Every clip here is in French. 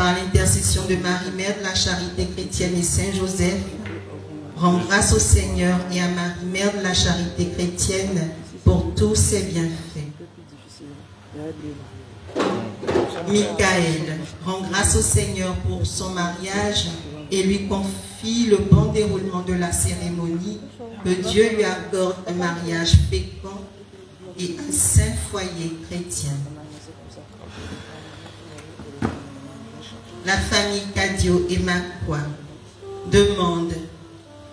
par l'intercession de Marie, Mère de la Charité chrétienne et Saint Joseph, rends grâce au Seigneur et à Marie, Mère de la Charité chrétienne, pour tous ses bienfaits. Michael rend grâce au Seigneur pour son mariage et lui confie le bon déroulement de la cérémonie, que Dieu lui accorde un mariage fécond et un saint foyer chrétien. La famille Cadio et Macquois demande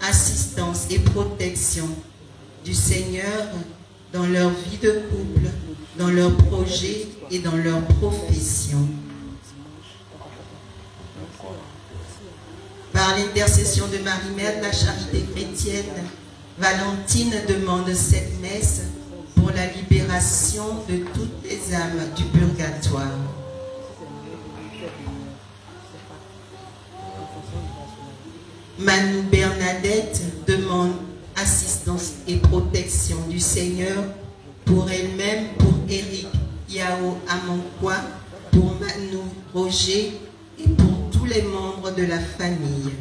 assistance et protection du Seigneur dans leur vie de couple, dans leurs projets et dans leur profession. Par l'intercession de Marie, Mère de la Charité chrétienne, Valentine demande cette messe pour la libération de toutes les âmes du purgatoire. Manu Bernadette demande assistance et protection du Seigneur pour elle-même, pour Eric Yao Amankwa, pour Manu Roger et pour tous les membres de la famille.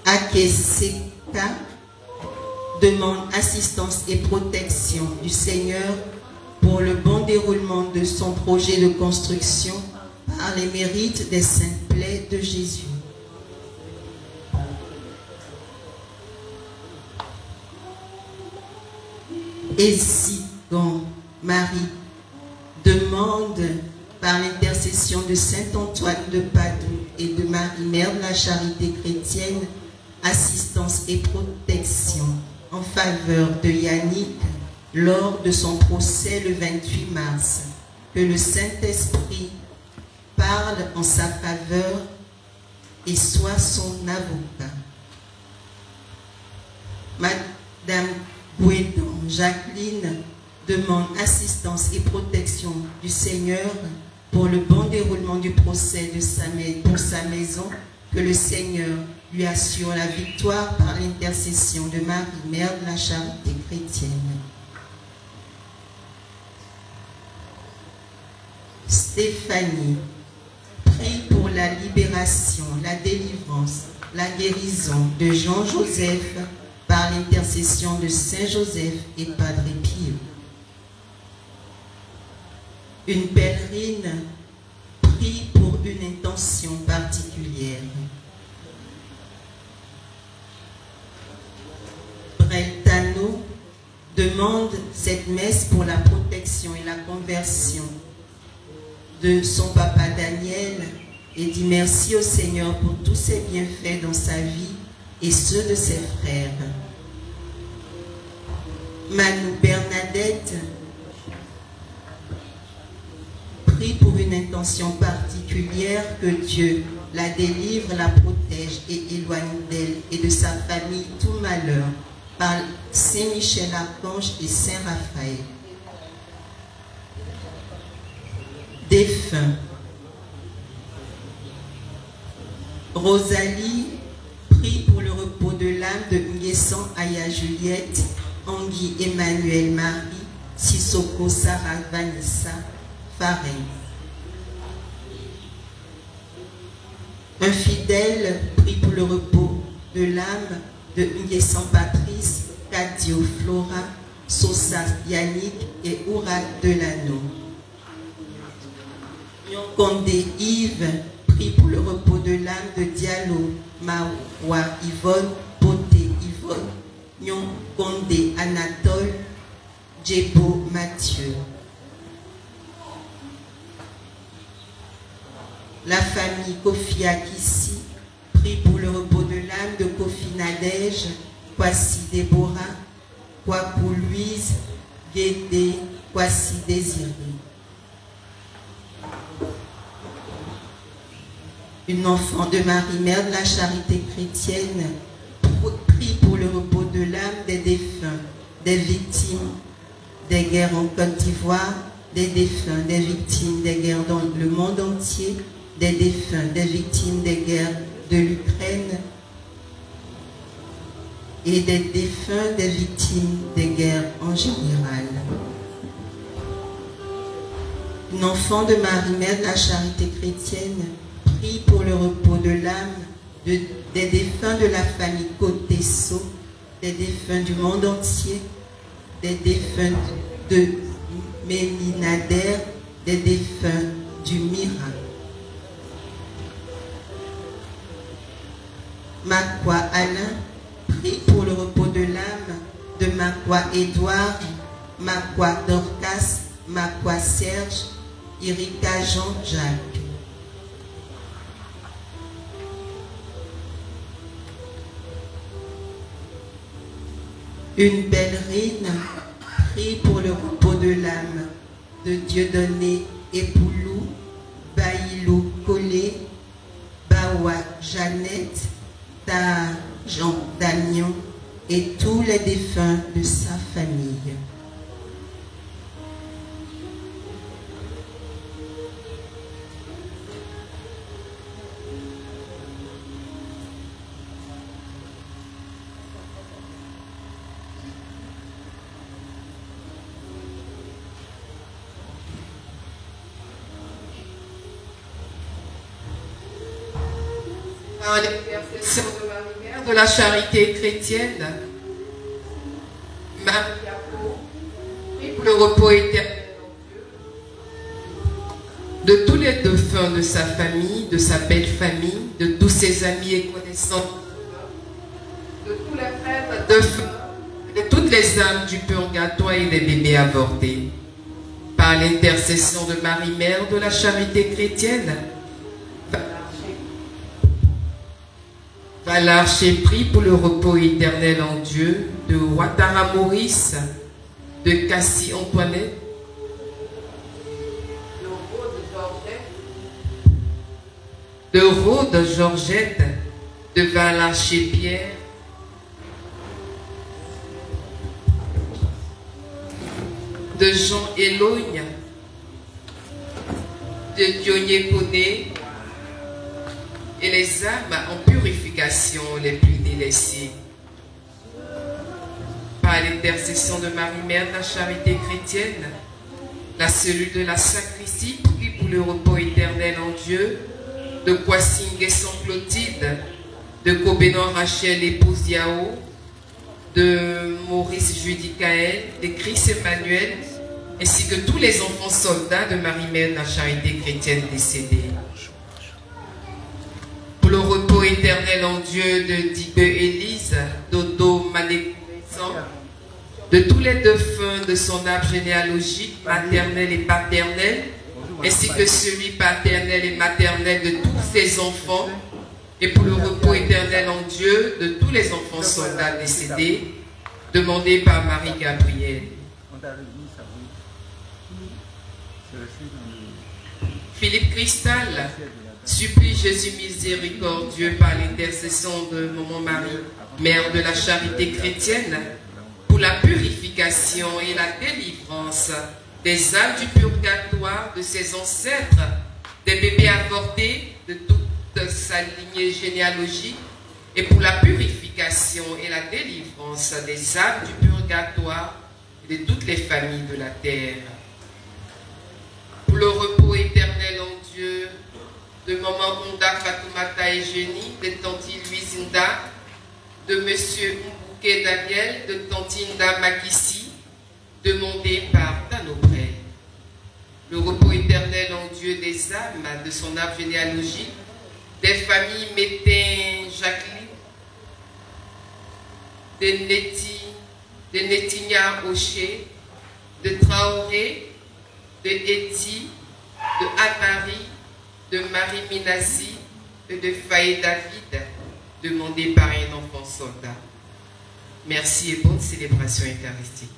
Akeseka demande assistance et protection du Seigneur pour le bon déroulement de son projet de construction par les mérites des saintes plaies de Jésus. Et si donc Marie demande par l'intercession de Saint Antoine de Padoue et de Marie, Mère de la Charité chrétienne, assistance et protection en faveur de Yannick lors de son procès le 28 mars, que le Saint-Esprit parle en sa faveur et soit son avocat. Madame Guédon Jacqueline demande assistance et protection du Seigneur pour le bon déroulement du procès pour sa maison, que le Seigneur lui assure la victoire par l'intercession de Marie, Mère de la Charité chrétienne. Stéphanie prie pour la libération, la délivrance, la guérison de Jean-Joseph par l'intercession de Saint-Joseph et Padre Pio. Une pèlerine prie pour une intention particulière. Breltano demande cette messe pour la protection et la conversion de son papa Daniel et dit merci au Seigneur pour tous ses bienfaits dans sa vie et ceux de ses frères. Manu Bernadette prie pour une intention particulière, que Dieu la délivre, la protège et éloigne d'elle et de sa famille tout malheur par Saint Michel Archange et Saint Raphaël. Défunt. Rosalie prie pour le repos de l'âme de Nguessan Aya Juliette, Angui Emmanuel Marie, Sissoko Sarah Vanessa, Farin. Un fidèle prie pour le repos de l'âme de Nguessan Patrice, Cadio Flora, Sosa Yannick et Oura Delano. Condé Yves prie pour le repos de l'âme de Diallo Mawa Yvonne, Poté Yvonne, Nyon Condé Anatole, Djebo Mathieu. La famille Kofi Akissi prie pour le repos de l'âme de Kofi Nadège, Kwasi Déborah, Kwaku Louise, Guédé, Kwasi Désiré. Une enfant de Marie, Mère de la Charité chrétienne, prie pour le repos de l'âme des défunts, des victimes des guerres en Côte d'Ivoire, des défunts, des victimes des guerres dans le monde entier, des défunts, des victimes des guerres de l'Ukraine et des défunts, des victimes des guerres en général. Un enfant de Marie, Mère de la Charité chrétienne, prie pour le repos de l'âme des défunts de la famille Côte-Tessot, des défunts du monde entier, des défunts de Mélinader, des défunts du Miracle. Macquoy Alain, prie pour le repos de l'âme de Macquoy Édouard, Macquoy Dorcas, Macquoy Serge, Erika Jean-Jacques. Une pèlerine, prie pour le repos de l'âme de Dieudonné Epoulou, Baïlou Collet, Bawa Jeannette, Ta Jean Dagnon et tous les défunts de sa famille. Par l'intercession de Marie-Mère de la Charité chrétienne, Marie prie pour le repos éternel de tous les défunts de sa famille, de sa belle famille, de tous ses amis et connaissances, de tous les frères de toutes les âmes du purgatoire et des bébés avortés. Par l'intercession de Marie-Mère de la Charité chrétienne, Valarché prie pour le repos éternel en Dieu de Ouattara Maurice, de Cassie Antoinette, de Rode Georgette, de Valarché Pierre, de Jean Éloigne, de Dionnier Poney, et les âmes en purification les plus délaissées. Par l'intercession de Marie-Mère de la Charité chrétienne, la cellule de la sacristie prie pour le repos éternel en Dieu de Poissing et son Clotilde, de Cobénon Rachel épouse Yao, de Maurice Judicaël, de Chris Emmanuel, ainsi que tous les enfants soldats de Marie-Mère de la Charité chrétienne décédés. Pour le repos éternel en Dieu de Digue Élise, Dodo Manécouressan, de tous les défunts de son arbre généalogique, maternel et paternel, ainsi que celui paternel et maternel de tous ses enfants, et pour le repos éternel en Dieu de tous les enfants soldats décédés, demandé par Marie-Gabrielle. Philippe Cristal supplie Jésus miséricordieux par l'intercession de Maman Marie, Mère de la Charité chrétienne, pour la purification et la délivrance des âmes du purgatoire, de ses ancêtres, des bébés avortés, de toute sa lignée généalogique, et pour la purification et la délivrance des âmes du purgatoire et de toutes les familles de la terre. Pour le repos éternel en Dieu de Maman Honda Fatoumata et Génie, de Tanti Louisinda, de Monsieur Mbouké Daniel, de Tantinda Makissi, demandé par Tanopré. Le repos éternel en Dieu des âmes de son arbre généalogique, des familles Métain Jacqueline, de Netigna Oché, de Traoré, de Eti, de Anne-Marie, de Marie Minassi et de Faye David, demandé par un enfant soldat. Merci et bonne célébration eucharistique.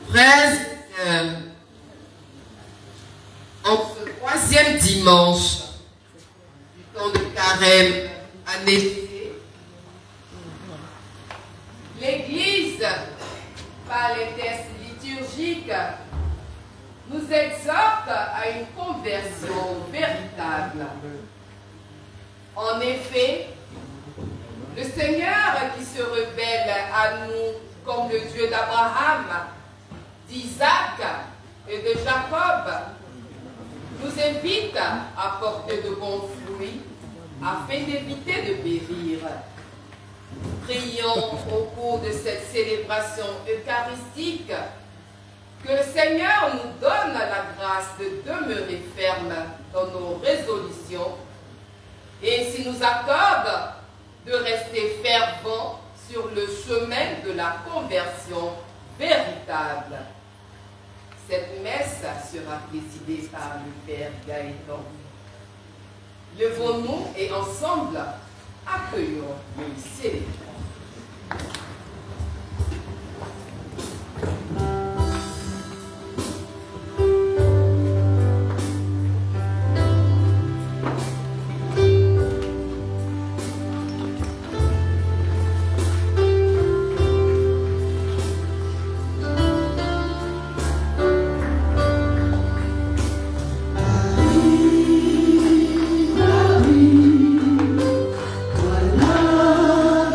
Frères et sœurs, en ce troisième dimanche du temps de carême année, l'Église, par les textes liturgiques, nous exhorte à une conversion véritable. En effet, le Seigneur qui se révèle à nous comme le Dieu d'Abraham, d'Isaac et de Jacob, nous invite à porter de bons fruits afin d'éviter de périr. Prions au cours de cette célébration eucharistique que le Seigneur nous donne la grâce de demeurer ferme dans nos résolutions et ainsi nous accorde de rester fervents sur le chemin de la conversion véritable. Cette messe sera présidée par le Père Gaëtan. Levons-nous et ensemble accueillons le célébrant.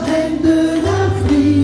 Reine de l'Afrique.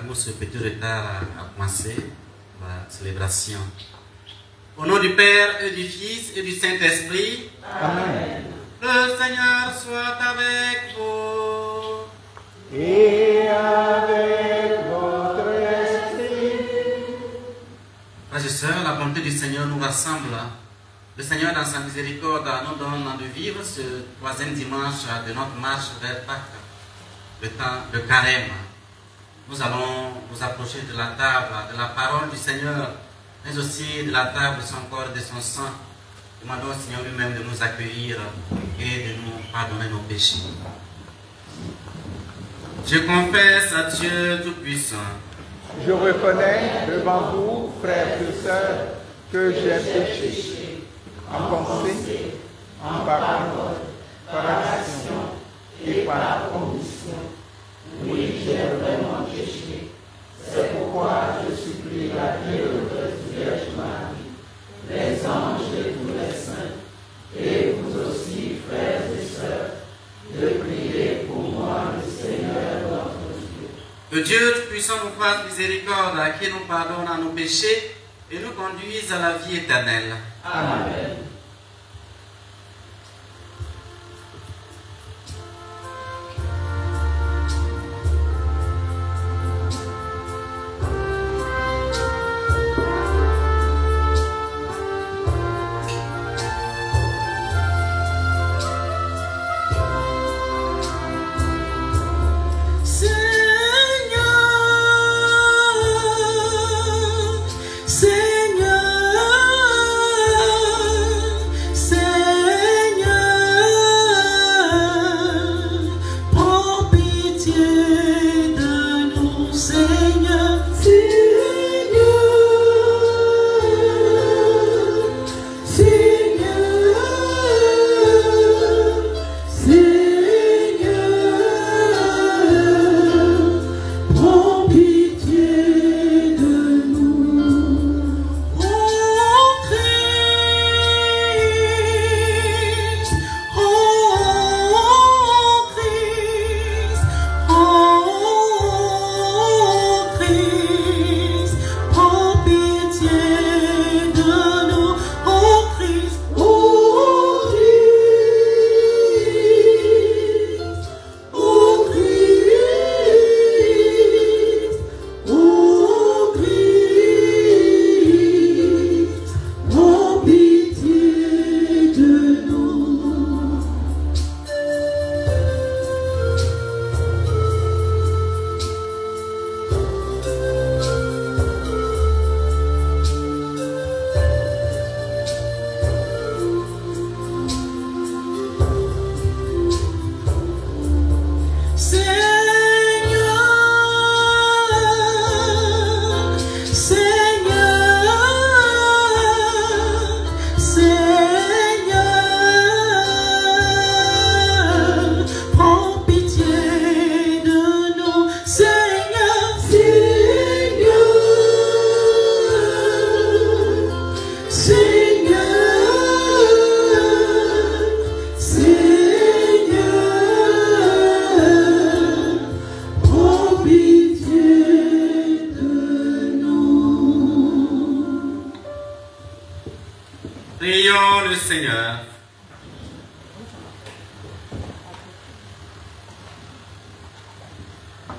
pour ce petit retard à commencer la célébration. Au nom du Père et du Fils et du Saint-Esprit. Amen. Le Seigneur soit avec vous. Et avec votre esprit. Frères et sœurs, la bonté du Seigneur nous rassemble. Le Seigneur, dans sa miséricorde, nous donne de vivre ce troisième dimanche de notre marche vers Pâques, le temps de carême. Nous allons nous approcher de la table, de la parole du Seigneur, mais aussi de la table de son corps et de son sang. Demandons au Seigneur lui-même de nous accueillir et de nous pardonner nos péchés. Je confesse à Dieu Tout-Puissant. Je reconnais devant vous, frères et sœurs, que j'ai péché en pensée, en parole, par action et par commission. Oui, j'ai vraiment péché. C'est pourquoi je supplie la bienheureuse Vierge Marie, les anges et tous les saints, et vous aussi, frères et sœurs, de prier pour moi, le Seigneur notre Dieu. Que Dieu Tout-Puissant nous fasse miséricorde, qui nous pardonne à nos péchés et nous conduise à la vie éternelle. Amen. Prions le Seigneur.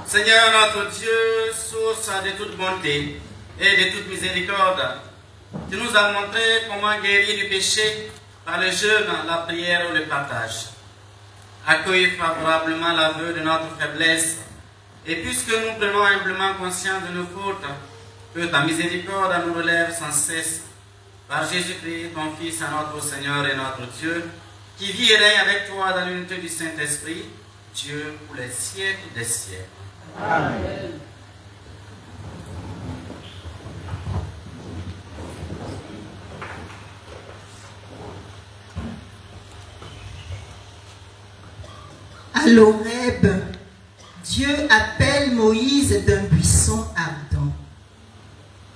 Seigneur notre Dieu, source de toute bonté et de toute miséricorde, tu nous as montré comment guérir du péché par le jeûne, la prière ou le partage. Accueille favorablement l'aveu de notre faiblesse, et puisque nous prenons humblement conscience de nos fautes, que ta miséricorde nous relève sans cesse. Par Jésus-Christ, ton Fils, notre Seigneur et notre Dieu, qui vit et règne avec toi dans l'unité du Saint-Esprit, Dieu pour les siècles des siècles. Amen. À l'Horeb, Dieu appelle Moïse d'un buisson ardent.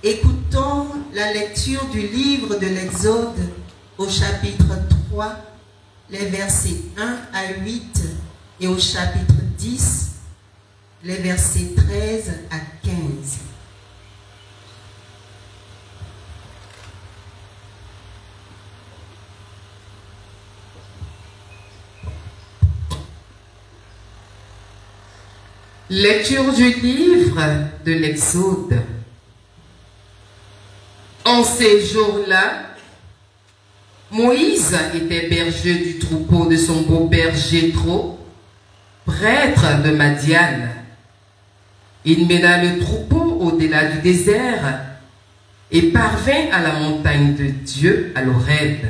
Écoutons la lecture du livre de l'Exode au chapitre 3, les versets 1 à 8 et au chapitre 10, les versets 13 à 15. Lecture du livre de l'Exode. En ces jours-là, Moïse était berger du troupeau de son beau-père Jéthro, prêtre de Madian. Il mena le troupeau au-delà du désert et parvint à la montagne de Dieu à l'Horeb.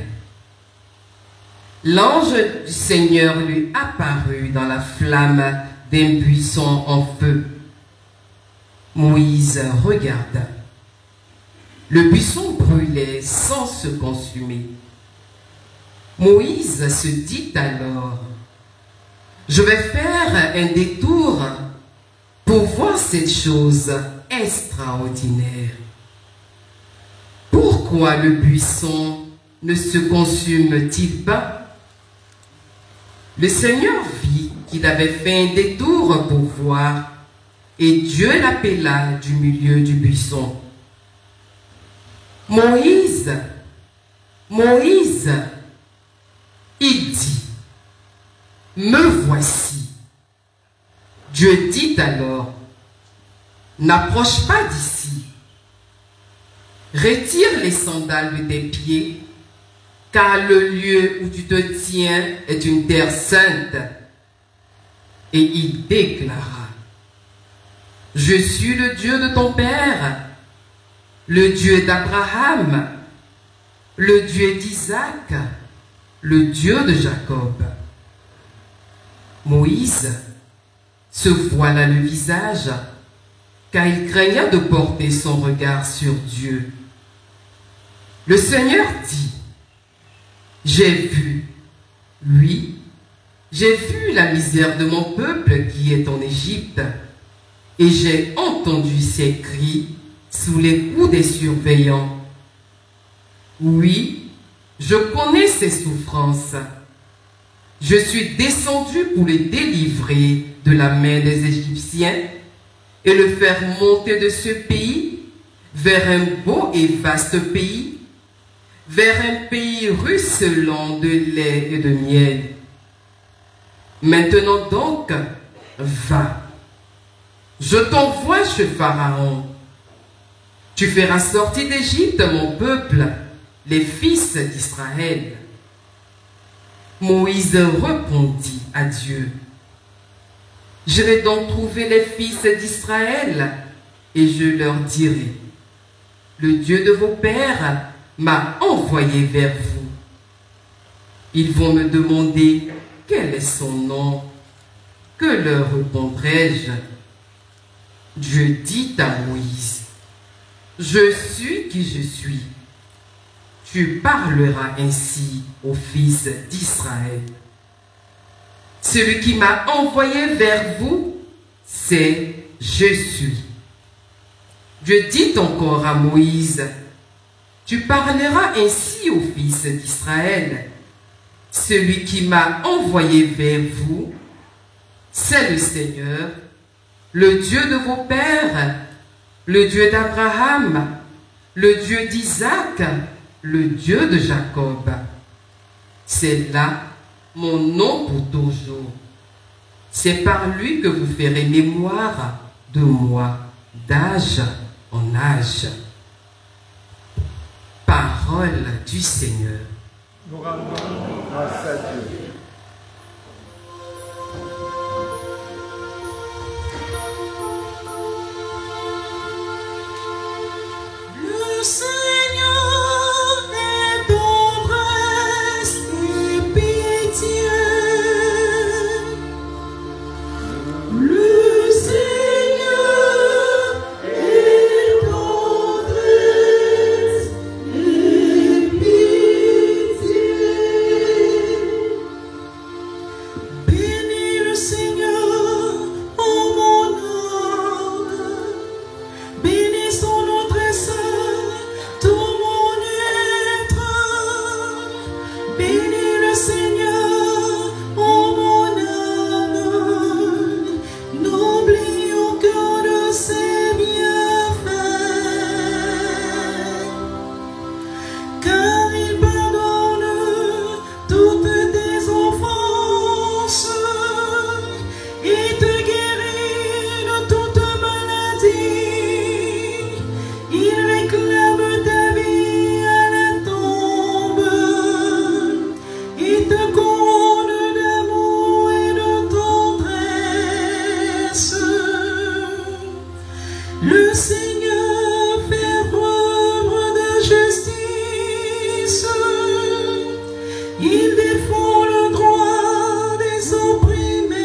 L'ange du Seigneur lui apparut dans la flamme d'un buisson en feu. Moïse regarda. Le buisson brûlait sans se consumer. Moïse se dit alors: je vais faire un détour pour voir cette chose extraordinaire. Pourquoi le buisson ne se consume-t-il pas? Le Seigneur vit qu'il avait fait un détour pour voir, et Dieu l'appela du milieu du buisson. Moïse, Moïse, il dit: me voici. Dieu dit alors: n'approche pas d'ici. Retire les sandales de tes pieds, car le lieu où tu te tiens est une terre sainte. Et il déclara: je suis le Dieu de ton père, le Dieu d'Abraham, le Dieu d'Isaac, le Dieu de Jacob. Moïse se voila le visage, car il craignait de porter son regard sur Dieu. Le Seigneur dit: j'ai vu, oui, j'ai vu la misère de mon peuple qui est en Égypte, et j'ai entendu ses cris sous les coups des surveillants. Oui, je connais ses souffrances. Je suis descendu pour les délivrer de la main des Égyptiens et le faire monter de ce pays vers un beau et vaste pays, vers un pays ruisselant de lait et de miel. Maintenant donc, va. Je t'envoie chez Pharaon. Tu feras sortir d'Égypte mon peuple, les fils d'Israël. Moïse répondit à Dieu: je vais donc trouver les fils d'Israël et je leur dirai: le Dieu de vos pères m'a envoyé vers vous. Ils vont me demander quel est son nom. Que leur répondrai-je? Dieu dit à Moïse: je suis qui je suis. Tu parleras ainsi aux fils d'Israël. Celui qui m'a envoyé vers vous, c'est je suis. Dieu dit encore à Moïse: tu parleras ainsi aux fils d'Israël. Celui qui m'a envoyé vers vous, c'est le Seigneur, le Dieu de vos pères, le Dieu d'Abraham, le Dieu d'Isaac, le Dieu de Jacob. C'est là mon nom pour toujours. C'est par lui que vous ferez mémoire de moi d'âge en âge. Parole du Seigneur. Nous rendons grâce à Dieu. Le Seigneur est tendresse et pitié. Le Seigneur est tendresse et pitié. Il défend le droit des opprimés.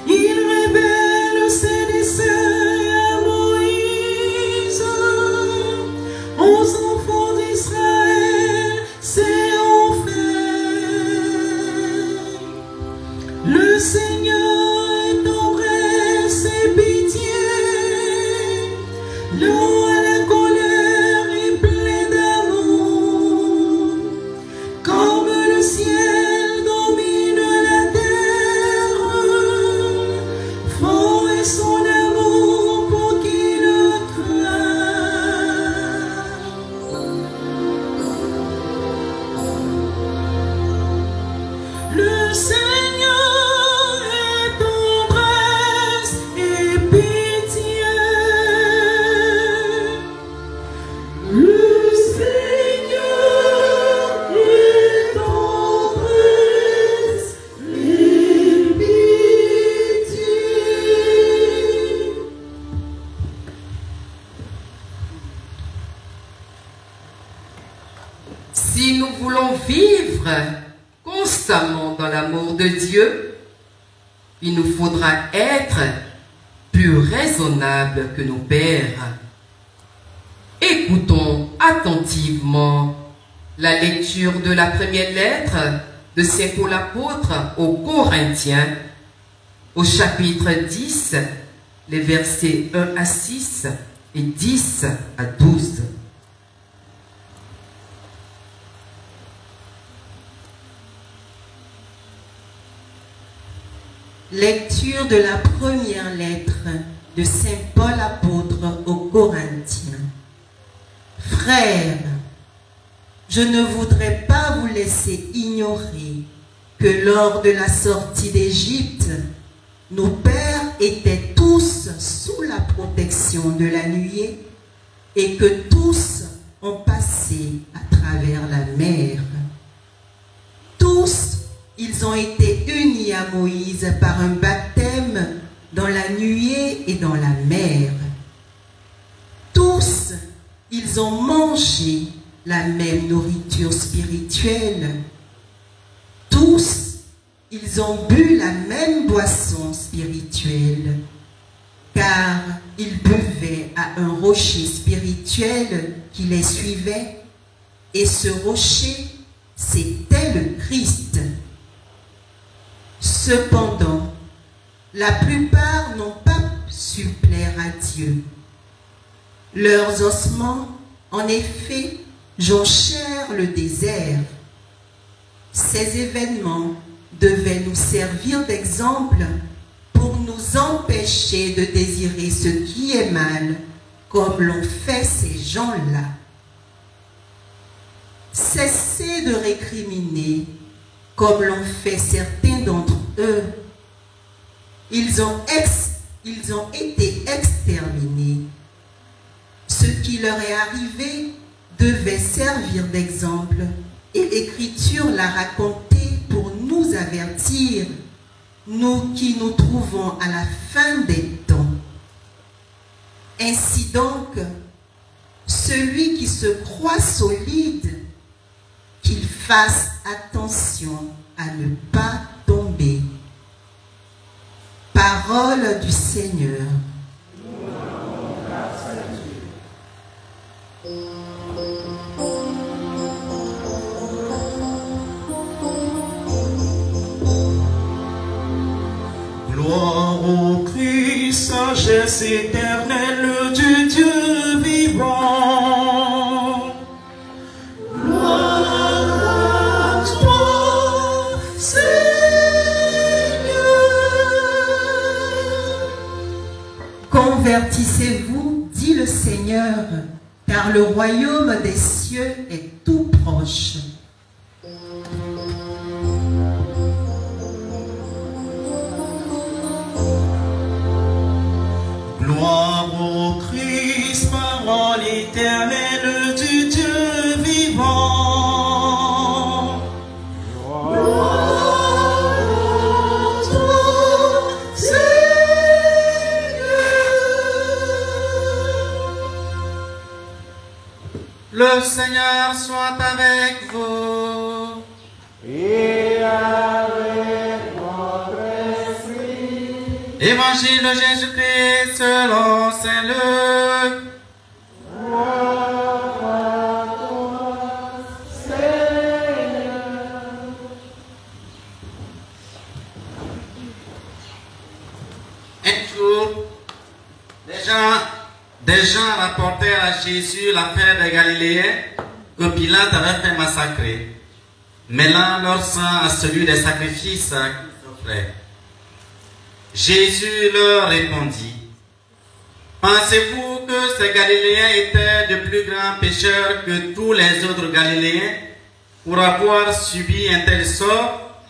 Il révèle ses desseins à Moïse. Aux enfants d'Israël, c'est offert. Le Seigneur est tendresse et pitié. Lent à la colère et plein d'amour. Comme le ciel domine la terre, fort est son amour pour qui le craint. Le Seigneur est tendresse et pitié. Le Seigneur est tendresse et pitié. Si nous voulons vivre constamment dans l'amour de Dieu, il nous faudra être plus raisonnables que nos pères. Écoutons attentivement la lecture de la première lettre de Saint Paul apôtre aux Corinthiens, au chapitre 10, les versets 1 à 6 et 10 à 12. Lecture de la première lettre de Saint Paul apôtre aux Corinthiens. Frères, je ne voudrais pas vous laisser ignorer que lors de la sortie d'Égypte, nos pères étaient tous sous la protection de la nuée et que tous ont passé à travers la mer. Tous, ils ont été unis à Moïse par un baptême dans la nuée et dans la mer. Tous, ils ont mangé la même nourriture spirituelle. Tous, ils ont bu la même boisson spirituelle, car ils buvaient à un rocher spirituel qui les suivait, et ce rocher, c'était le Christ. Cependant, la plupart n'ont pas su plaire à Dieu. Leurs ossements, en effet, jonchèrent le désert. Ces événements devaient nous servir d'exemple pour nous empêcher de désirer ce qui est mal, comme l'ont fait ces gens-là. Cessez de récriminer, comme l'ont fait certains d'entre eux. Ils ont été exterminés. Ce qui leur est arrivé devait servir d'exemple, et l'Écriture l'a raconté pour nous avertir, nous qui nous trouvons à la fin des temps. Ainsi donc, celui qui se croit solide, qu'il fasse attention à ne pas tomber. Parole du Seigneur. Gloire au Christ, sagesse éternelle du Dieu vivant. Gloire à toi, Seigneur. Convertissez-vous, dit le Seigneur, car le royaume des cieux est tout proche. Gloire au Christ, parole éternelle du Dieu vivant. Gloire à toi, Seigneur. Le Seigneur soit avec vous. Et avec votre esprit. Évangile de Jésus-Christ selon Saint Luc. Gloire à toi, Seigneur. Un jour, des gens rapportèrent à Jésus l'affaire des Galiléens que Pilate avait fait massacrer, mêlant leur sang à celui des sacrifices qu'ils offraient. Jésus leur répondit: pensez-vous que ces Galiléens étaient de plus grands pécheurs que tous les autres Galiléens pour avoir subi un tel sort?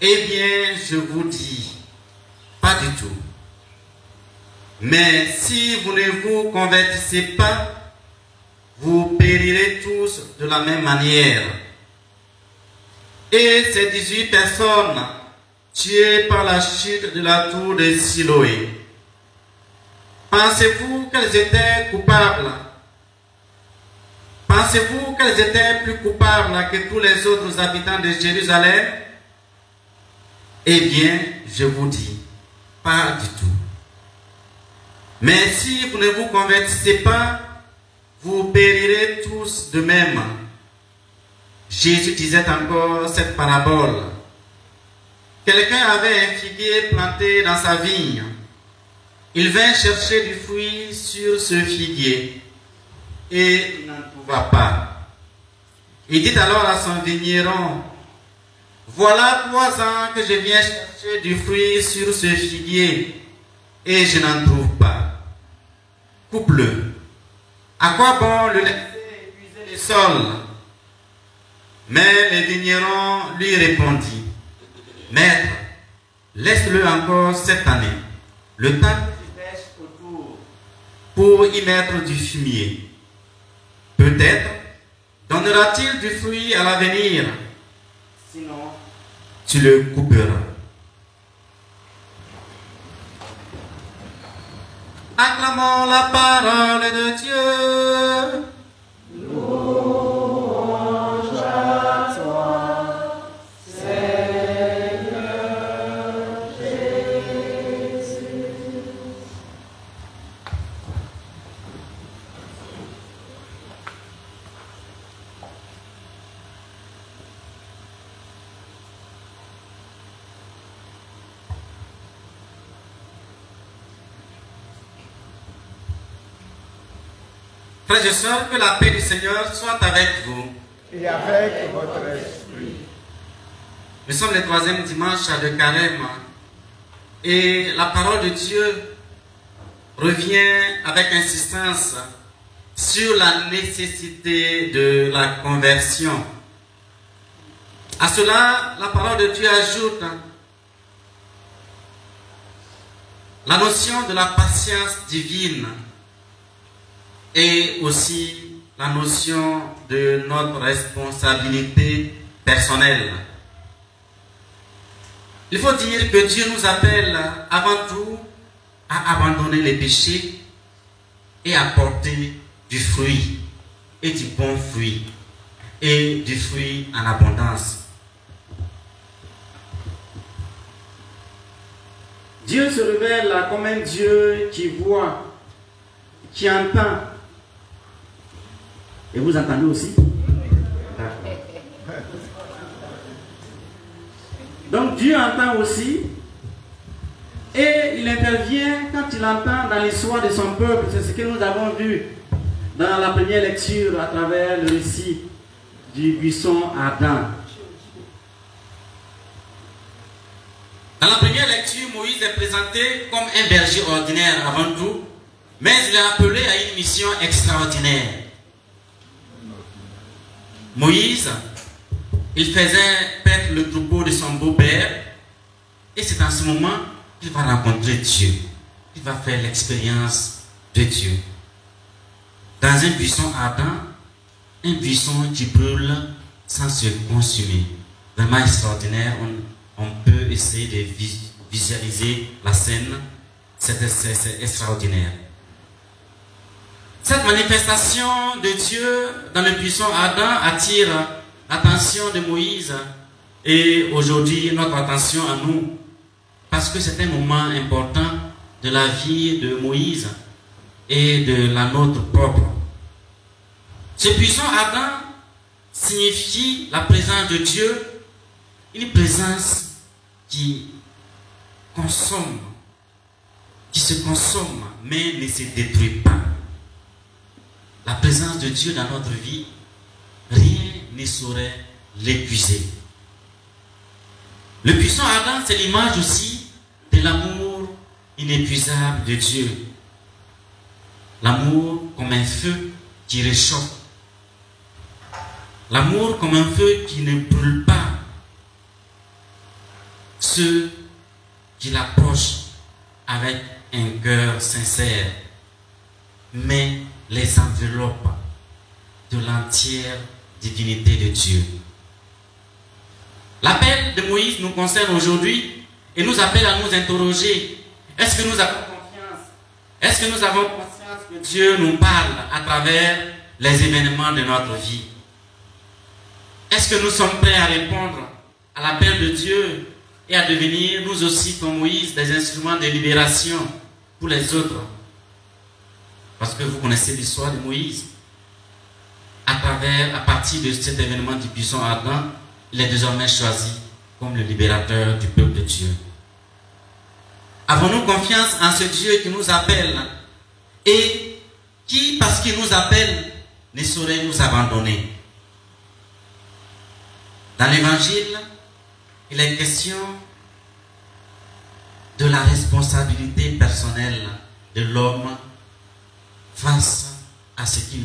Eh bien, je vous dis, pas du tout. Mais si vous ne vous convertissez pas, vous périrez tous de la même manière. Et ces 18 personnes tuées par la chute de la tour de Siloé, pensez-vous qu'elles étaient coupables? Pensez-vous qu'elles étaient plus coupables que tous les autres habitants de Jérusalem? Eh bien, je vous dis, pas du tout. Mais si vous ne vous convertissez pas, vous périrez tous de même. Jésus disait encore cette parabole. Quelqu'un avait un figuier planté dans sa vigne. Il vint chercher du fruit sur ce figuier et il n'en trouva pas. Il dit alors à son vigneron: voilà 3 ans que je viens chercher du fruit sur ce figuier et je n'en trouve pas. Coupe-le. À quoi bon le laisser épuiser les sols? Mais le vigneron lui répondit: maître, laisse-le encore cette année, le temps que je pêche autour, pour y mettre du fumier. Peut-être donnera-t-il du fruit à l'avenir. Sinon, tu le couperas. Acclamons la parole de Dieu. Louange à toi, Seigneur Jésus. Frères et sœurs, que la paix du Seigneur soit avec vous. Et avec votre esprit. Nous sommes le 3e dimanche de Carême et la parole de Dieu revient avec insistance sur la nécessité de la conversion. À cela, la parole de Dieu ajoute la notion de la patience divine et aussi la notion de notre responsabilité personnelle. Il faut dire que Dieu nous appelle avant tout à abandonner les péchés et à porter du fruit, et du bon fruit, et du fruit en abondance. Dieu se révèle comme un Dieu qui voit, qui entend. Et vous entendez aussi? Donc Dieu entend aussi et il intervient quand il entend dans l'histoire de son peuple. C'est ce que nous avons vu dans la première lecture à travers le récit du buisson ardent. Dans la première lecture, Moïse est présenté comme un berger ordinaire avant tout, mais il est appelé à une mission extraordinaire. Moïse, il faisait paître le troupeau de son beau-père et c'est en ce moment qu'il va rencontrer Dieu. Il va faire l'expérience de Dieu. Dans un buisson ardent, un buisson qui brûle sans se consumer. Vraiment extraordinaire, on peut essayer de visualiser la scène, c'est extraordinaire. Cette manifestation de Dieu dans le buisson ardent attire l'attention de Moïse et aujourd'hui notre attention à nous, parce que c'est un moment important de la vie de Moïse et de la nôtre propre. Ce buisson ardent signifie la présence de Dieu, une présence qui consomme, qui se consomme, mais ne se détruit pas. La présence de Dieu dans notre vie, rien ne saurait l'épuiser. Le buisson ardent, c'est l'image aussi de l'amour inépuisable de Dieu. L'amour comme un feu qui réchauffe. L'amour comme un feu qui ne brûle pas ceux qui l'approchent avec un cœur sincère, mais les enveloppe de l'entière divinité de Dieu. L'appel de Moïse nous concerne aujourd'hui et nous appelle à nous interroger. Est-ce que nous avons confiance? Est-ce que nous avons conscience que Dieu nous parle à travers les événements de notre vie? Est-ce que nous sommes prêts à répondre à l'appel de Dieu et à devenir, nous aussi, comme Moïse, des instruments de libération pour les autres? Parce que vous connaissez l'histoire de Moïse. À partir de cet événement du buisson ardent, il est désormais choisi comme le libérateur du peuple de Dieu. Avons-nous confiance en ce Dieu qui nous appelle et qui, parce qu'il nous appelle, ne saurait nous abandonner? Dans l'évangile, il est question de la responsabilité personnelle de l'homme face à ce qui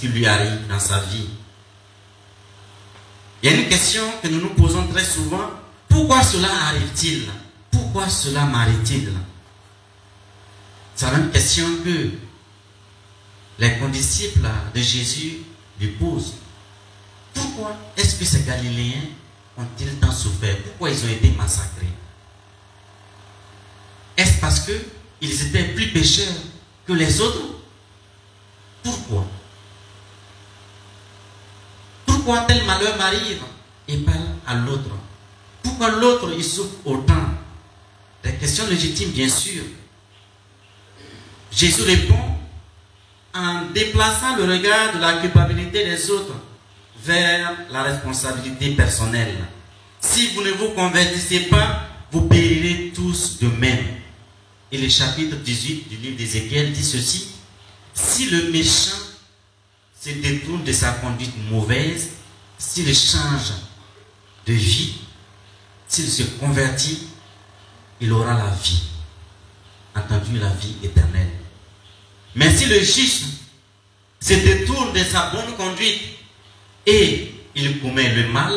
lui arrive dans sa vie. Il y a une question que nous nous posons très souvent. Pourquoi cela arrive-t-il? Pourquoi cela m'arrive-t-il? C'est la même question que les condisciples de Jésus lui posent. Pourquoi est-ce que ces Galiléens ont-ils tant souffert? Pourquoi ils ont été massacrés? Est-ce parce qu'ils étaient plus pécheurs que les autres? Pourquoi? Pourquoi tel malheur m'arrive et pas à l'autre? Pourquoi l'autre il souffre autant? Des questions légitimes, bien sûr. Jésus répond en déplaçant le regard de la culpabilité des autres vers la responsabilité personnelle. Si vous ne vous convertissez pas, vous périrez tous de même. Et le chapitre 18 du livre d'Ézéchiel dit ceci: si le méchant se détourne de sa conduite mauvaise, s'il change de vie, s'il se convertit, il aura la vie, entendu la vie éternelle. Mais si le juste se détourne de sa bonne conduite et il commet le mal,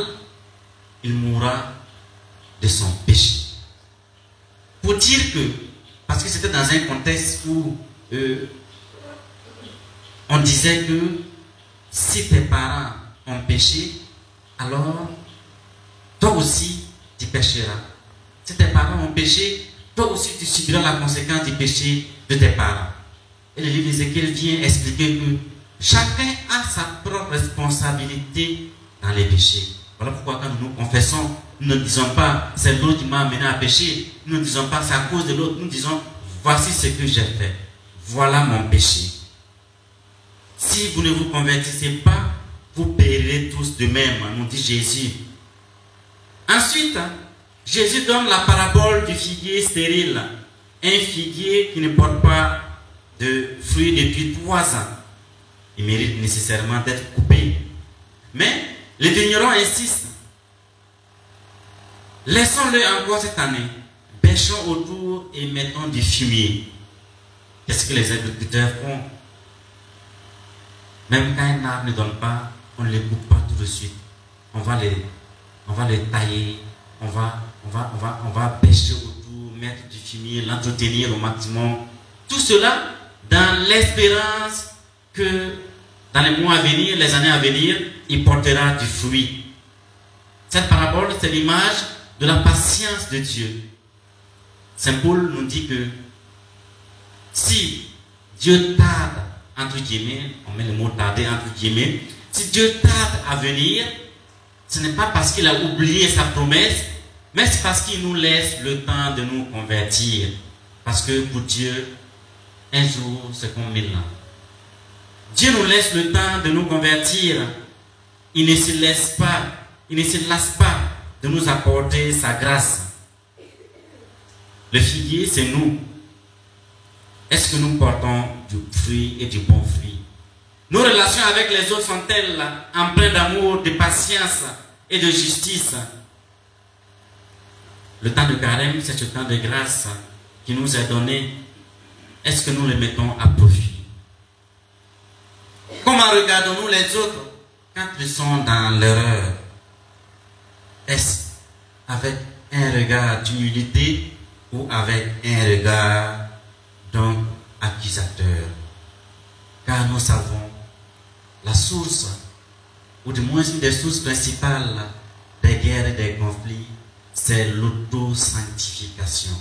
il mourra de son péché. Pour dire que, parce que c'était dans un contexte où on disait que si tes parents ont péché, alors toi aussi tu pécheras. Si tes parents ont péché, toi aussi tu subiras la conséquence du péché de tes parents. Et le livre d'Ézéchiel vient expliquer que chacun a sa propre responsabilité dans les péchés. Voilà pourquoi quand nous nous confessons, nous ne disons pas c'est l'autre qui m'a amené à pécher. Nous ne disons pas c'est à cause de l'autre. Nous disons voici ce que j'ai fait. Voilà mon péché. Si vous ne vous convertissez pas, vous périrez tous de même, nous dit Jésus. Ensuite, Jésus donne la parabole du figuier stérile. Un figuier qui ne porte pas de fruits depuis 3 ans. Il mérite nécessairement d'être coupé. Mais les vignerons insistent. Laissons-le encore cette année. Bêchons autour et mettons du fumier. Qu'est-ce que les agriculteurs font? Même quand un arbre ne donne pas, on ne les coupe pas tout de suite. On va les tailler, on va bêcher autour, mettre du fumier, l'entretenir au maximum. Tout cela dans l'espérance que dans les mois à venir, les années à venir, il portera du fruit. Cette parabole, c'est l'image de la patience de Dieu. Saint Paul nous dit que si Dieu tarde entre guillemets, on met le mot tarder entre guillemets, si Dieu tarde à venir, ce n'est pas parce qu'il a oublié sa promesse, mais c'est parce qu'il nous laisse le temps de nous convertir. Parce que pour Dieu, un jour, c'est comme 1000 ans. Dieu nous laisse le temps de nous convertir. Il ne se lasse pas de nous apporter sa grâce. Le figuier, c'est nous. Est-ce que nous portons du fruit et du bon fruit? Nos relations avec les autres sont-elles empreintes d'amour, de patience et de justice? Le temps de carême, c'est ce temps de grâce qui nous est donné. Est-ce que nous le mettons à profit? Comment regardons-nous les autres quand ils sont dans l'erreur? Est-ce avec un regard d'humilité ou avec un regard d'un accusateur? Car nous savons la source, ou du moins une des sources principales des guerres et des conflits, c'est l'auto-sanctification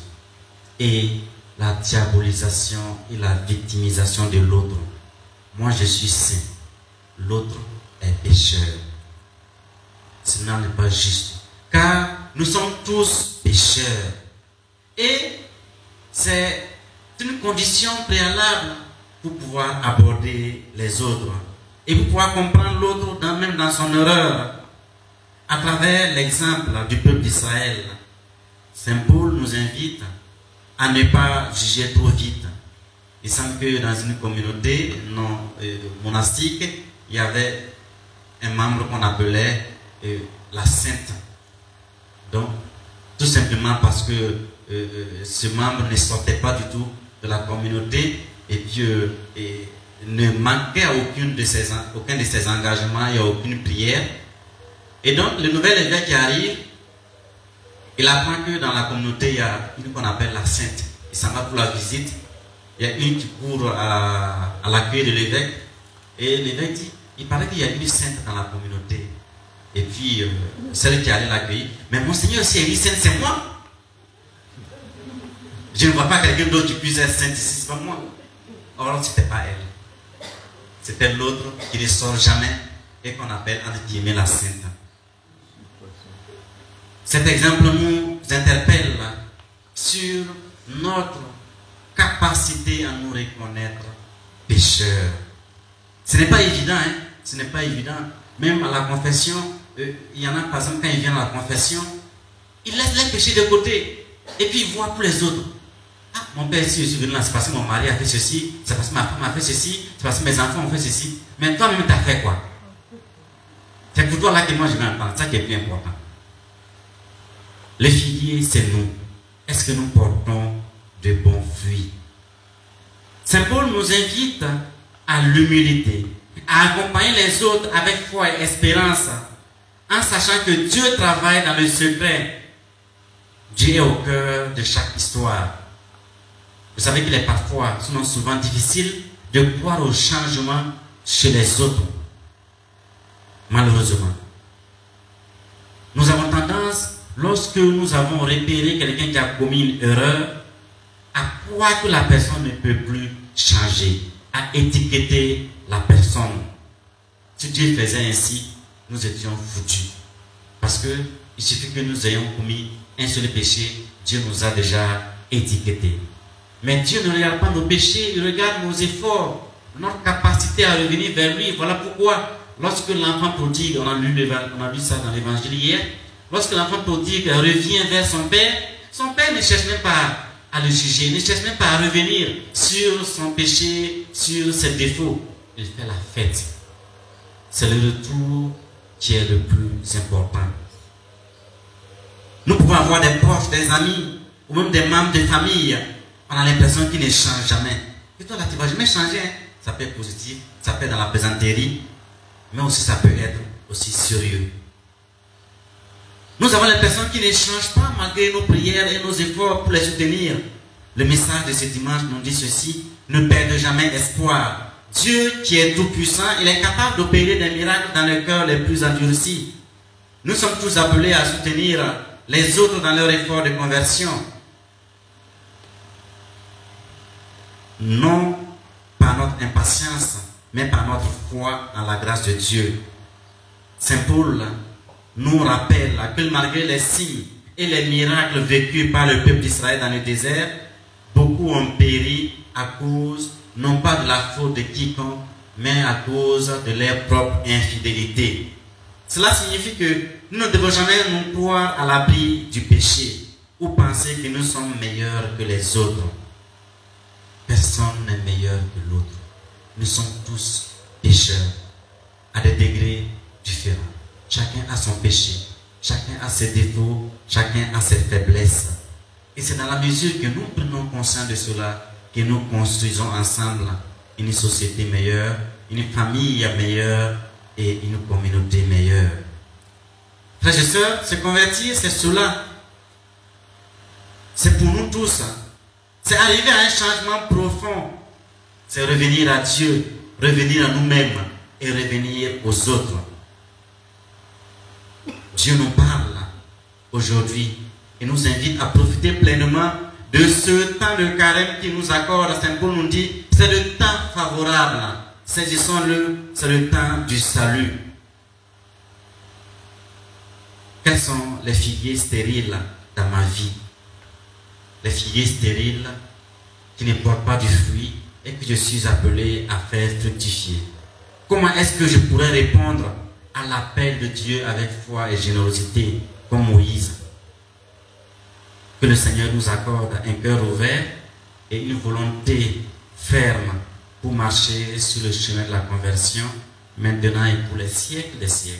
et la diabolisation et la victimisation de l'autre. Moi je suis saint, l'autre est pécheur. Cela n'est pas juste, car nous sommes tous pécheurs. Et c'est une condition préalable pour pouvoir aborder les autres et pour pouvoir comprendre l'autre même dans son erreur. À travers l'exemple du peuple d'Israël, Saint Paul nous invite à ne pas juger trop vite. Il semble que dans une communauté non monastique, il y avait un membre qu'on appelait la sainte. Donc, tout simplement parce que ce membre ne sortait pas du tout de la communauté et puis ne manquait à aucun de ses engagements et à aucune prière. Et donc, le nouvel évêque qui arrive, il apprend que dans la communauté, il y a une qu'on appelle la sainte. Il s'en va pour la visite. Il y a une qui court à l'accueil de l'évêque. Et l'évêque dit, il paraît qu'il y a une sainte dans la communauté. Et puis, celle qui allait l'accueillir, mais Monseigneur, si elle est sainte, c'est moi. Je ne vois pas quelqu'un d'autre qui puisse être sainte ici, c'est pas moi. Or, ce n'était pas elle. C'était l'autre qui ne sort jamais et qu'on appelle, entre guillemets, la sainte. Cet exemple nous interpelle sur notre capacité à nous reconnaître pécheurs. Ce n'est pas évident, hein? Ce n'est pas évident. Même à la confession, il y en a par exemple quand ils viennent à la confession, ils laissent les péchés de côté et puis ils voient pour les autres. Ah, mon père, si je suis venu là, c'est parce que mon mari a fait ceci, c'est parce que ma femme a fait ceci, c'est parce que mes enfants ont fait ceci. Mais toi-même, tu as fait quoi? C'est pour toi là que moi je vais en parler. Ça qui est plus important. Le figuier, c'est nous. Est-ce que nous portons de bons fruits? Saint Paul nous invite à l'humilité, à accompagner les autres avec foi et espérance, en sachant que Dieu travaille dans le secret. Dieu est au cœur de chaque histoire. Vous savez qu'il est parfois, sinon souvent difficile, de croire au changement chez les autres. Malheureusement. Nous avons tendance, lorsque nous avons repéré quelqu'un qui a commis une erreur, à croire que la personne ne peut plus changer, à étiqueter la personne. Si Dieu faisait ainsi, nous étions foutus. Parce que il suffit que nous ayons commis un seul péché, Dieu nous a déjà étiquetés. Mais Dieu ne regarde pas nos péchés, il regarde nos efforts, notre capacité à revenir vers lui. Voilà pourquoi, lorsque l'enfant prodigue, on a lu ça dans l'évangile hier, lorsque l'enfant prodigue revient vers son père ne cherche même pas à le juger, ne cherche même pas à revenir sur son péché, sur ses défauts. Il fait la fête. C'est le retour qui est le plus important. Nous pouvons avoir des proches, des amis, ou même des membres de famille. On a l'impression qu'ils ne changent jamais. Et toi là, tu ne vas jamais changer. Hein? Ça peut être positif, ça peut être dans la plaisanterie, mais aussi ça peut être aussi sérieux. Nous avons l'impression qu'ils ne changent pas malgré nos prières et nos efforts pour les soutenir. Le message de ce dimanche nous dit ceci: ne perdez jamais espoir. Dieu qui est tout puissant, il est capable d'opérer des miracles dans les cœurs les plus endurcis. Nous sommes tous appelés à soutenir les autres dans leur effort de conversion. Non par notre notre impatience, mais par notre foi en la grâce de Dieu. Saint Paul nous rappelle que malgré les signes et les miracles vécus par le peuple d'Israël dans le désert, beaucoup ont péri à cause, non pas de la faute de quiconque, mais à cause de leur propre infidélité. Cela signifie que nous ne devons jamais nous croire à l'abri du péché ou penser que nous sommes meilleurs que les autres. Personne n'est meilleur que l'autre. Nous sommes tous pécheurs à des degrés différents. Chacun a son péché, chacun a ses défauts, chacun a ses faiblesses. Et c'est dans la mesure que nous prenons conscience de cela que nous construisons ensemble une société meilleure, une famille meilleure et une communauté meilleure. Frères et sœurs, se convertir, c'est cela. C'est pour nous tous. C'est arriver à un changement profond. C'est revenir à Dieu, revenir à nous-mêmes et revenir aux autres. Dieu nous parle aujourd'hui et nous invite à profiter pleinement de ce temps de carême qu'il nous accorde. Saint Paul nous dit, c'est le temps favorable. Saisissons-le, c'est le temps du salut. Quels sont les figuiers stériles dans ma vie? Les figuiers stériles qui ne portent pas du fruit et que je suis appelé à faire fructifier. Comment est-ce que je pourrais répondre à l'appel de Dieu avec foi et générosité comme Moïse? Que le Seigneur nous accorde un cœur ouvert et une volonté ferme pour marcher sur le chemin de la conversion, maintenant et pour les siècles des siècles.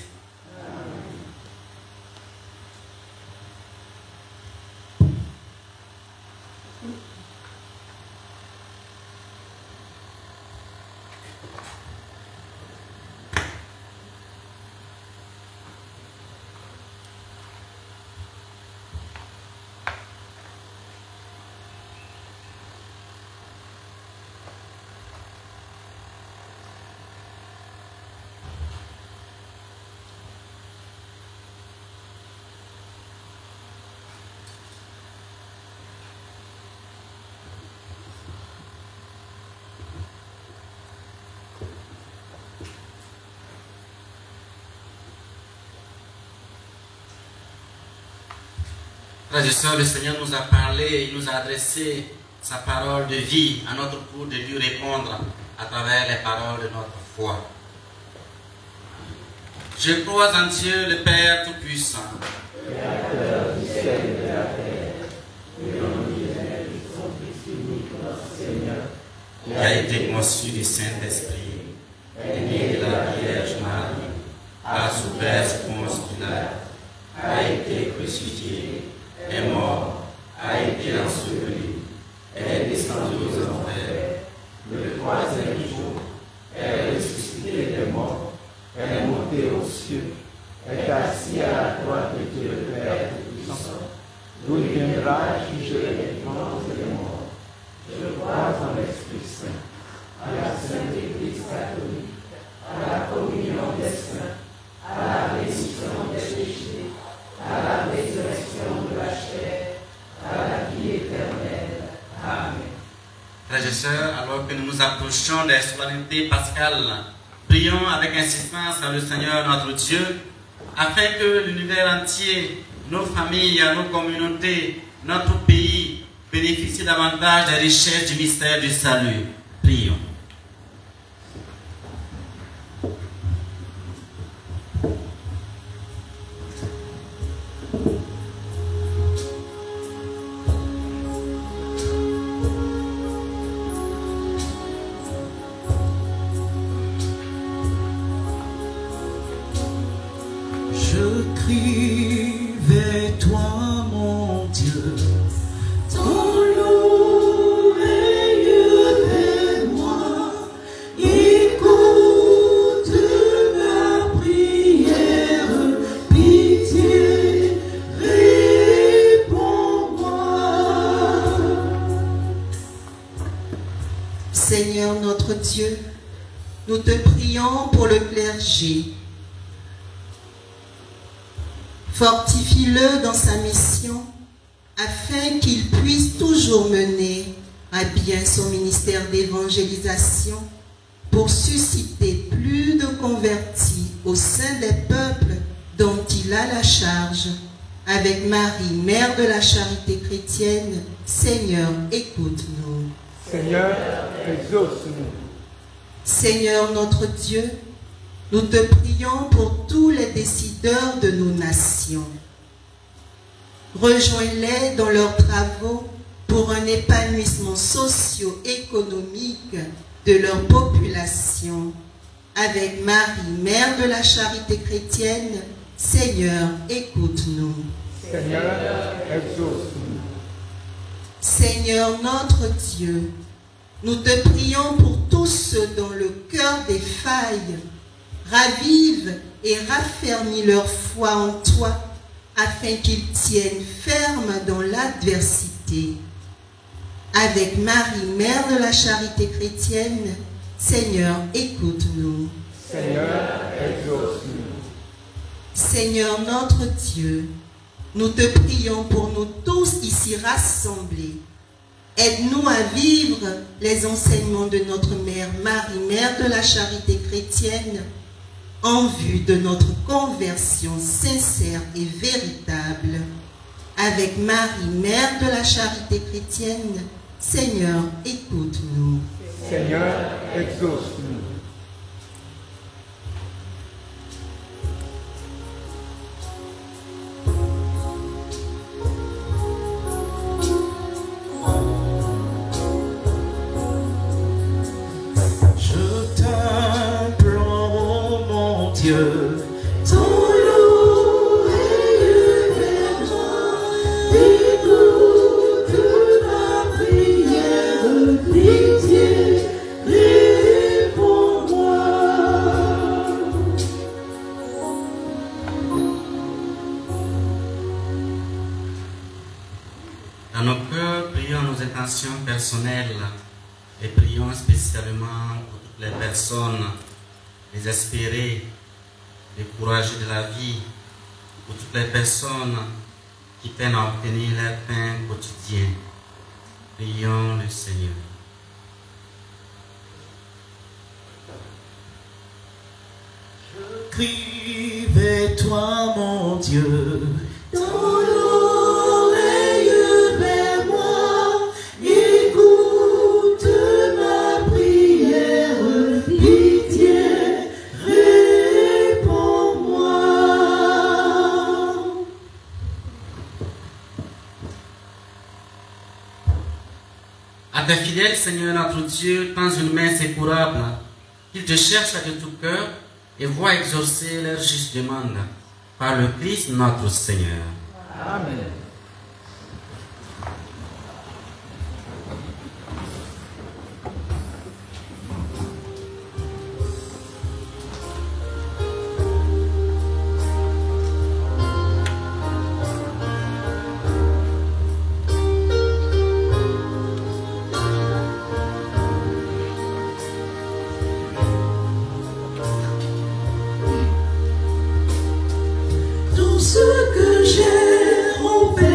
Frères et sœurs, le Seigneur nous a parlé, il nous a adressé sa parole de vie. À notre tour de lui répondre à travers les paroles de notre foi. Je crois en Dieu, le Père Tout-Puissant, Créateur du ciel et de la terre, et en l'univers de son Fils unique, notre Seigneur, qui a été conçu du Saint-Esprit, est né de la Vierge Marie, a souffert sous Ponce Pilate, a été crucifié, est mort, a été enseveli, est descendu aux enfers, le troisième jour, est ressuscité des morts, est monté aux cieux, est assis à la droite de Dieu le Père Tout-Puissant, d'où il viendra juger les vivants et les morts. Je crois en l'Esprit Saint, à la Sainte Église catholique, à la communion des saints, à la rémission des péchés, à la résurrection de la chair, à la vie éternelle. Amen. Frères et sœurs, alors que nous nous approchons des solennités pascales, prions avec insistance à le Seigneur notre Dieu, afin que l'univers entier, nos familles, nos communautés, notre pays, bénéficient davantage des richesses du mystère du salut. Prions. Je crie vers toi, mon Dieu, ton l'oreille vers moi, écoute ma prière, pitié, réponds-moi. Seigneur notre Dieu, nous te prions pour le clergé. Fortifie-le dans sa mission afin qu'il puisse toujours mener à bien son ministère d'évangélisation pour susciter plus de convertis au sein des peuples dont il a la charge. Avec Marie, Mère de la Charité chrétienne, Seigneur, écoute-nous. Seigneur, exauce-nous. Seigneur notre Dieu, nous te prions pour tous les décideurs de nos nations. Rejoins-les dans leurs travaux pour un épanouissement socio-économique de leur population. Avec Marie, Mère de la Charité chrétienne, Seigneur, écoute-nous. Seigneur, exauce-nous. Seigneur notre Dieu, nous te prions pour tous ceux dont le cœur des failles. Ravive et raffermis leur foi en toi, afin qu'ils tiennent ferme dans l'adversité. Avec Marie, Mère de la Charité chrétienne, Seigneur, écoute-nous. Seigneur, exauce-nous. Seigneur notre Dieu, nous te prions pour nous tous ici rassemblés. Aide-nous à vivre les enseignements de notre Mère Marie, Mère de la Charité chrétienne, en vue de notre conversion sincère et véritable. Avec Marie, Mère de la Charité chrétienne, Seigneur, écoute-nous. Seigneur, exauce-nous. Dieu, ton l'oreille vers moi, écoute ma prière, pitié, réponds-moi. Dans nos cœurs, prions nos intentions personnelles et prions spécialement pour toutes les personnes désespérées, découragés de la vie, pour toutes les personnes qui peinent à obtenir leur pain quotidien. Prions le Seigneur. Je crie vers toi, mon Dieu, ton l'oreille vers moi, écoute ma prière, pitié. À tes fidèles, Seigneur notre Dieu, tends une main secourable, qu'ils te cherchent de tout cœur et voient exaucer leurs justes demandes. Par le Christ notre Seigneur. Amen. Ce que j'ai, mon Père.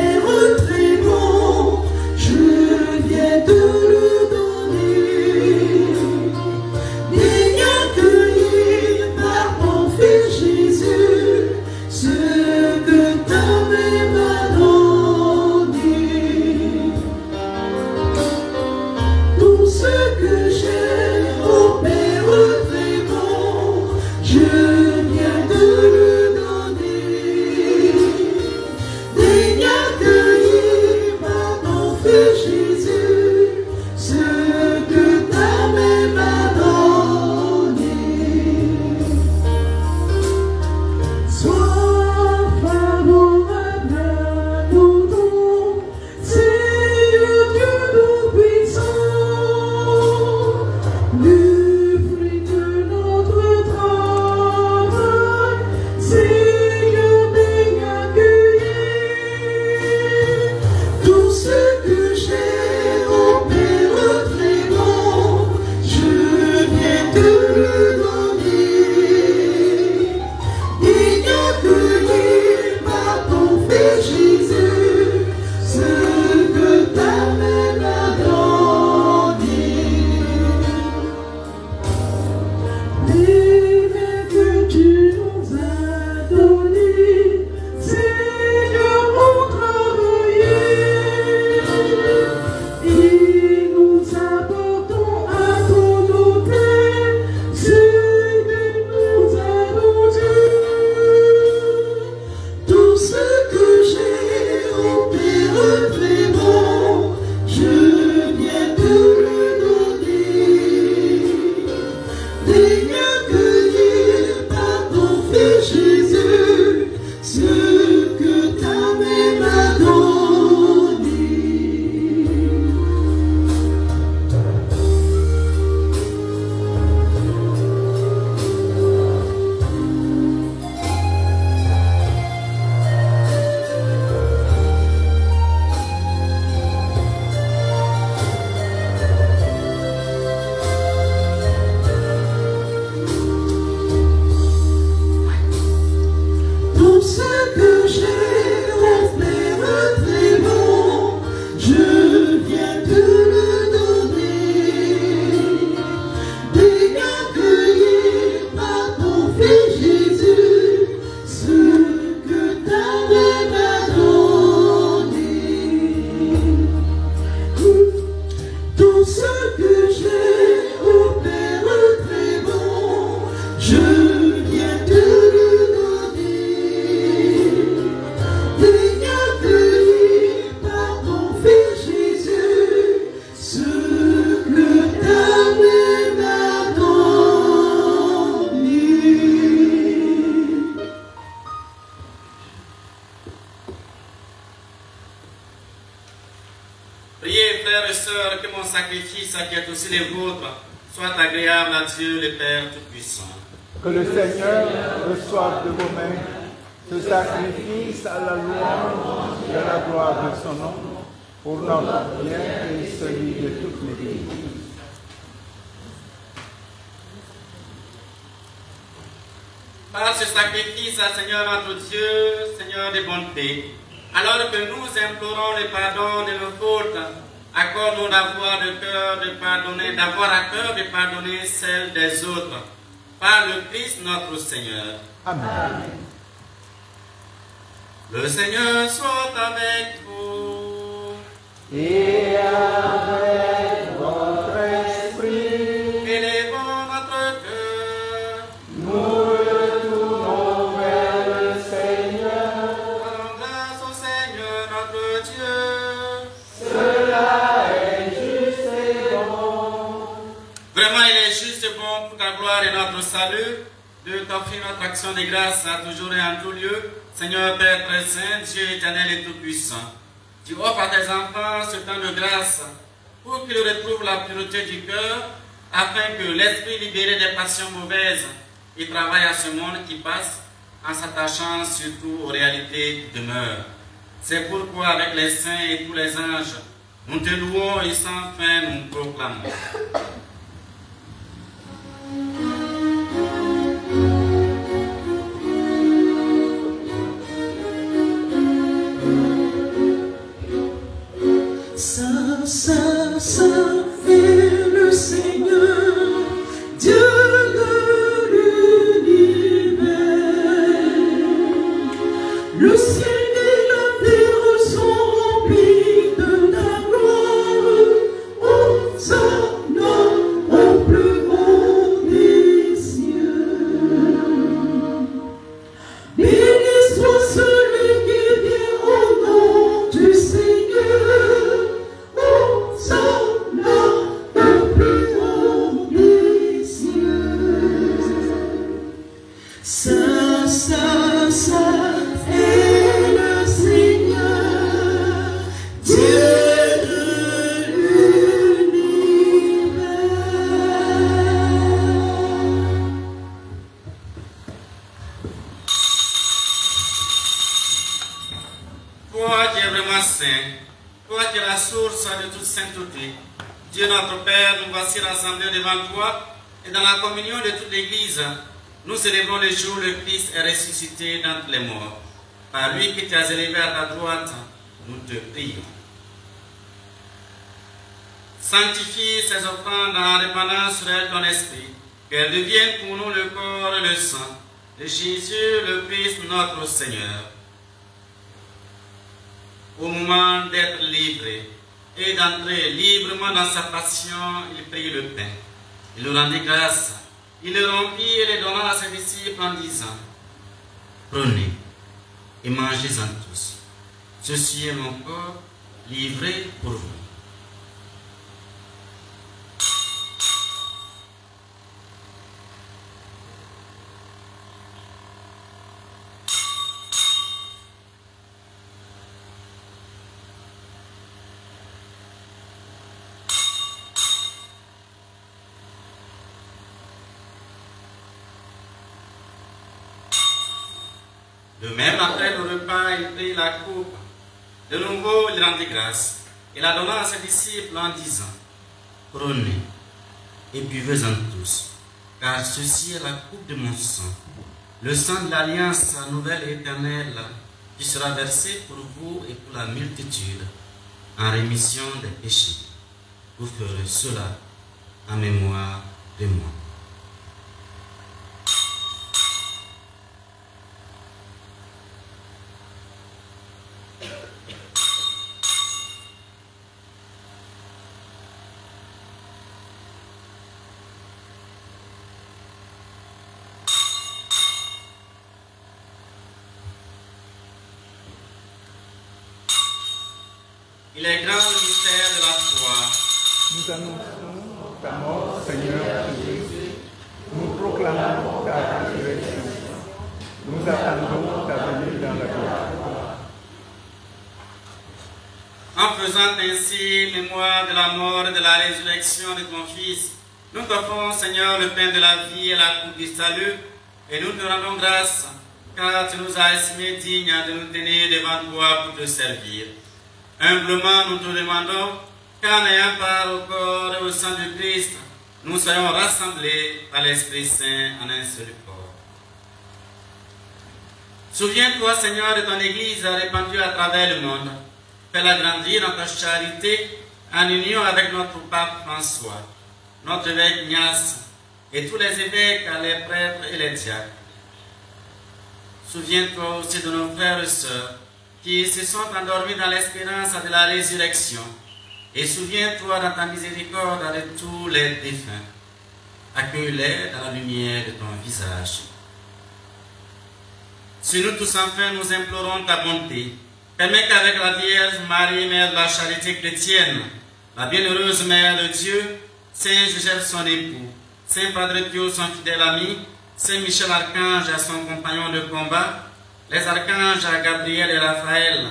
frères et sœurs, que mon sacrifice, qui est aussi le vôtre, soit agréable à Dieu le Père Tout-Puissant. Que le Seigneur reçoive de vos mains ce sacrifice à la louange et à la gloire de son nom, pour notre bien et celui de toute l'Église. Par ce sacrifice, Seigneur notre Dieu, Seigneur de bonté, alors que nous implorons le pardon de nos fautes, accorde-nous d'avoir à cœur de pardonner celles des autres, par le Christ notre Seigneur. Amen. Le Seigneur soit avec vous. Et avec votre esprit, Élevons notre cœur. nous retournons vers le Seigneur. Rendons grâce au Seigneur notre Dieu. Cela est juste et bon. Vraiment, il est juste et bon pour ta gloire et notre salut de t'offrir notre action de grâce à toujours et en tout lieu. Seigneur Père très saint, Dieu éternel et tout-puissant, tu offres à tes enfants ce temps de grâce pour qu'ils retrouvent la pureté du cœur, afin que l'esprit libéré des passions mauvaises y travaille à ce monde qui passe, en s'attachant surtout aux réalités qui demeurent. C'est pourquoi avec les saints et tous les anges, nous te louons et sans fin nous proclamons. Saint, Saint, Saint est le Seigneur, Dieu de l'univers. Le ciel et la terre sont remplis de ta gloire. Hosanna au plus haut des cieux. Béni soit celui qui vient au nom du Seigneur. Saint, Saint, Saint est le Seigneur, Dieu de l'univers. Toi qui es vraiment saint, toi qui es la source de toute sainteté, Dieu notre Père, nous voici rassemblés devant toi et dans la communion de toute l'Église, nous célébrons le jour où le Christ est ressuscité d'entre les morts. Par lui qui t'as élevé à ta droite, nous te prions. Sanctifie ces offrandes en répandant sur elles ton esprit, qu'elles deviennent pour nous le corps et le sang de Jésus le Christ notre Seigneur. Au moment d'être livré et d'entrer librement dans sa passion, il prit le pain. Il nous rendit grâce. Il le rompit et le donna à ses disciples en disant: prenez et mangez-en tous. Ceci est mon corps livré pour vous. De même, après le repas, il prit la coupe. De nouveau, il rendit grâce. Il la donna à ses disciples en disant: prenez et buvez-en tous, car ceci est la coupe de mon sang, le sang de l'alliance nouvelle et éternelle, qui sera versé pour vous et pour la multitude, en rémission des péchés. Vous ferez cela en mémoire de moi. Il est grand le mystère de la foi. Nous annonçons ta mort, Seigneur Jésus. Nous proclamons ta résurrection. Nous attendons ta venue dans la gloire. En faisant ainsi mémoire de la mort et de la résurrection de ton Fils, nous t'offrons, Seigneur, le pain de la vie et la coupe du salut, et nous te rendons grâce, car tu nous as estimés dignes de nous tenir devant toi pour te servir. Humblement, nous te demandons qu'en ayant part au corps et au sang du Christ, nous soyons rassemblés par l'Esprit Saint en un seul corps. Souviens-toi, Seigneur, de ton Église répandue à travers le monde. Fais-la grandir dans ta charité en union avec notre pape François, notre évêque Ignace et tous les évêques, les prêtres et les diacres. Souviens-toi aussi de nos frères et sœurs qui se sont endormis dans l'espérance de la résurrection. Et souviens-toi dans ta miséricorde de tous les défunts. Accueille-les dans la lumière de ton visage. Si nous tous enfin nous implorons ta bonté, permets qu'avec la Vierge Marie, Mère de la charité chrétienne, la bienheureuse Mère de Dieu, Saint Joseph son époux, Saint Padre Pio son fidèle ami, Saint Michel Archange à son compagnon de combat, les archanges Gabriel et Raphaël,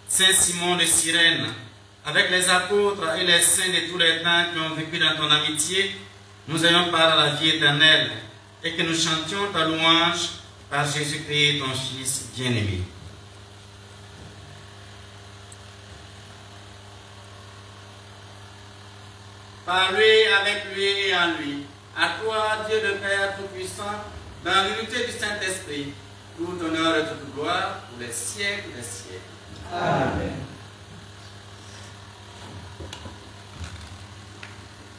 Saint Simon de Cyrène, avec les apôtres et les saints de tous les temps qui ont vécu dans ton amitié, nous ayons part à la vie éternelle et que nous chantions ta louange par Jésus-Christ, ton Fils bien-aimé. Par lui, avec lui et en lui, à toi, Dieu le Père Tout-Puissant, dans l'unité du Saint-Esprit, tout honneur et toute gloire pour les siècles des siècles. Amen.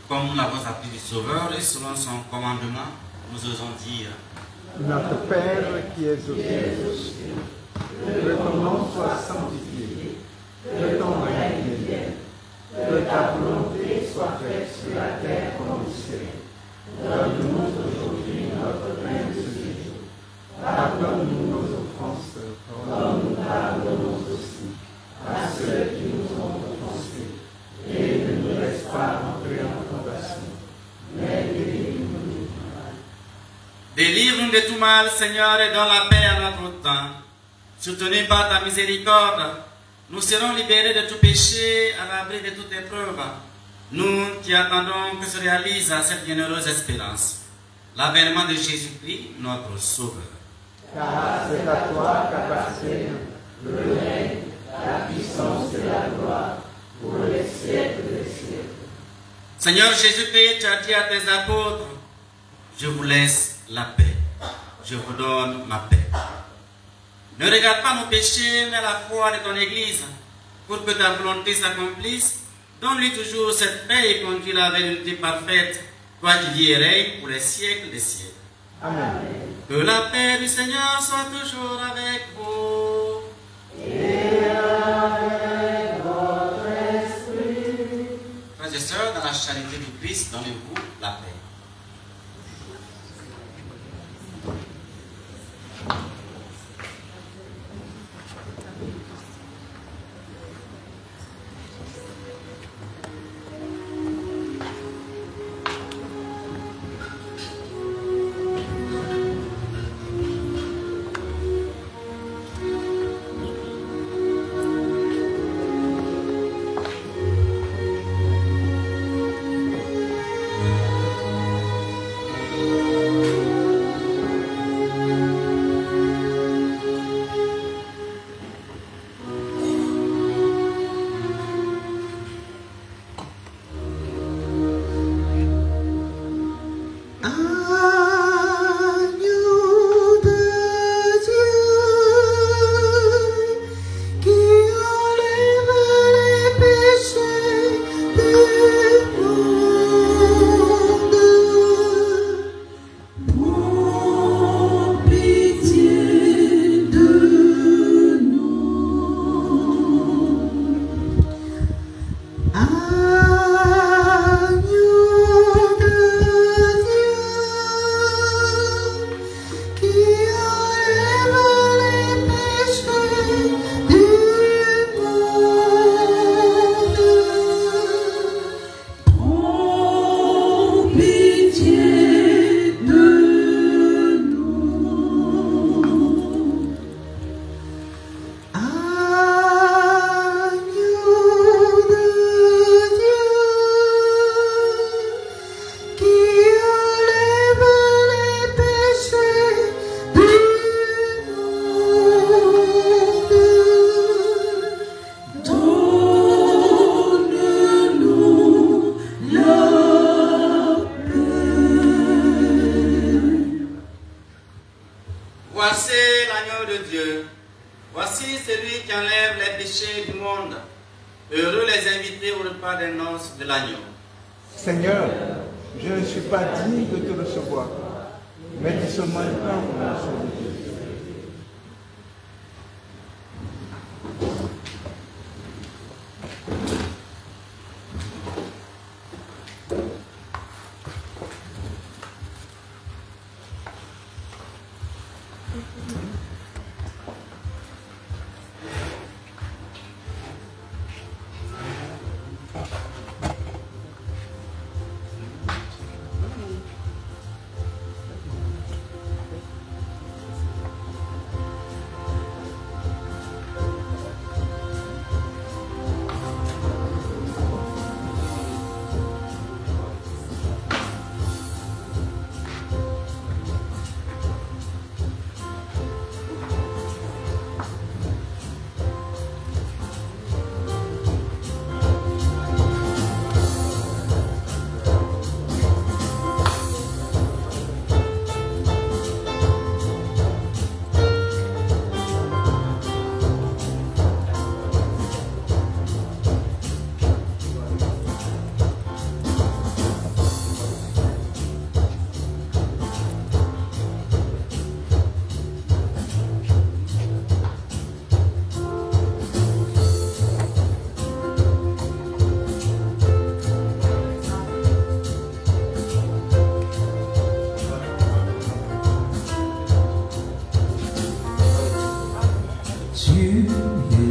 Comme nous l'avons appris du Sauveur et selon son commandement, nous osons dire: Notre Père qui es aux cieux, que ton nom soit sanctifié, que ton règne vienne, que ta volonté soit faite sur la terre comme au ciel. Donne-nous aujourd'hui notre pain de ce jour. Pardonne-nous nos offenses, comme nous pardonnons aussi à ceux qui nous ont offensés. Et ne nous laisse pas entrer en tentation, mais délivre-nous du mal. Délivre-nous de tout mal, Seigneur, et donne la paix à notre temps. Soutenus par ta miséricorde, nous serons libérés de tout péché, à l'abri de toute épreuve. Nous qui attendons que se réalise cette bienheureuse espérance, l'avènement de Jésus-Christ, notre Sauveur. Car c'est à toi qu'appartiennent le règne, la puissance et la gloire pour les siècles des siècles. Seigneur Jésus-Christ, tu as dit à tes apôtres: je vous laisse la paix, je vous donne ma paix. Ne regarde pas nos péchés, mais la foi de ton Église, pour que ta volonté s'accomplisse. Donne-lui toujours cette paix et conduis-la vers une vie parfaite, toi qui vis et règnes pour les siècles des siècles. Amen. Que la paix du Seigneur soit toujours avec vous. Et avec votre esprit. Frères et sœurs, dans la charité du Christ, donnez-vous la paix. l'agneau de Dieu. Voici celui qui enlève les péchés du monde. Heureux les invités au repas des noces de l'agneau. Seigneur, je ne suis pas digne de te recevoir, mais dis seulement une parole pour mon sauver.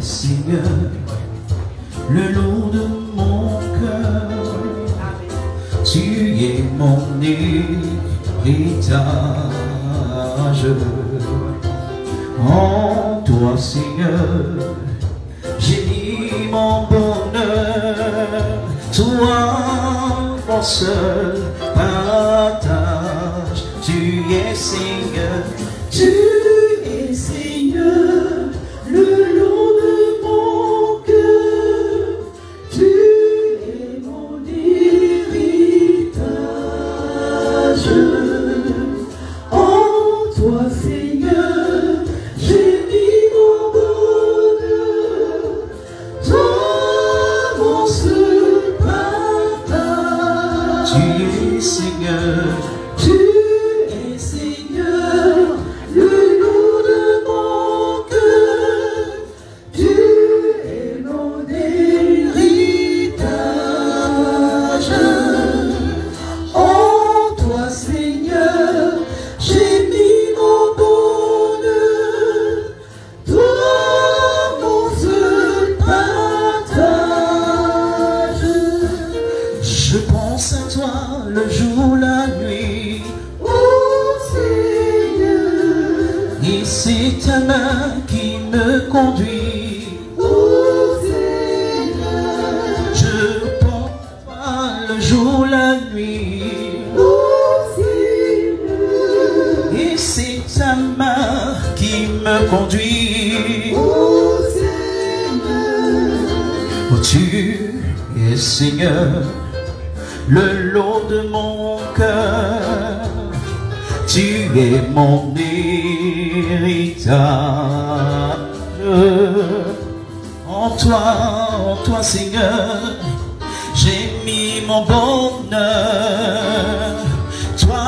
Seigneur, le long de mon cœur, tu es mon héritage. En toi, Seigneur, j'ai mis mon bonheur, toi, mon seul partage. Tu es Seigneur, tu es Seigneur, le long de mon cœur, tu es mon héritage. En toi, Seigneur, j'ai mis mon bonheur, toi, mon seul partage. Tu es Seigneur, tu es Seigneur, le long de mon cœur, tu es mon héritage. En toi, Seigneur, j'ai mis mon bonheur, toi, mon seul partage. Je pense à toi le jour, la nuit, oh Seigneur, et c'est ta main qui me conduit, oh Seigneur. Je pense à toi le jour, la nuit, oh Seigneur, et c'est ta main qui me conduit, oh Seigneur. Oh, tu es Seigneur, le long de mon cœur, tu es mon héritage. En toi, Seigneur, j'ai mis mon bonheur, toi,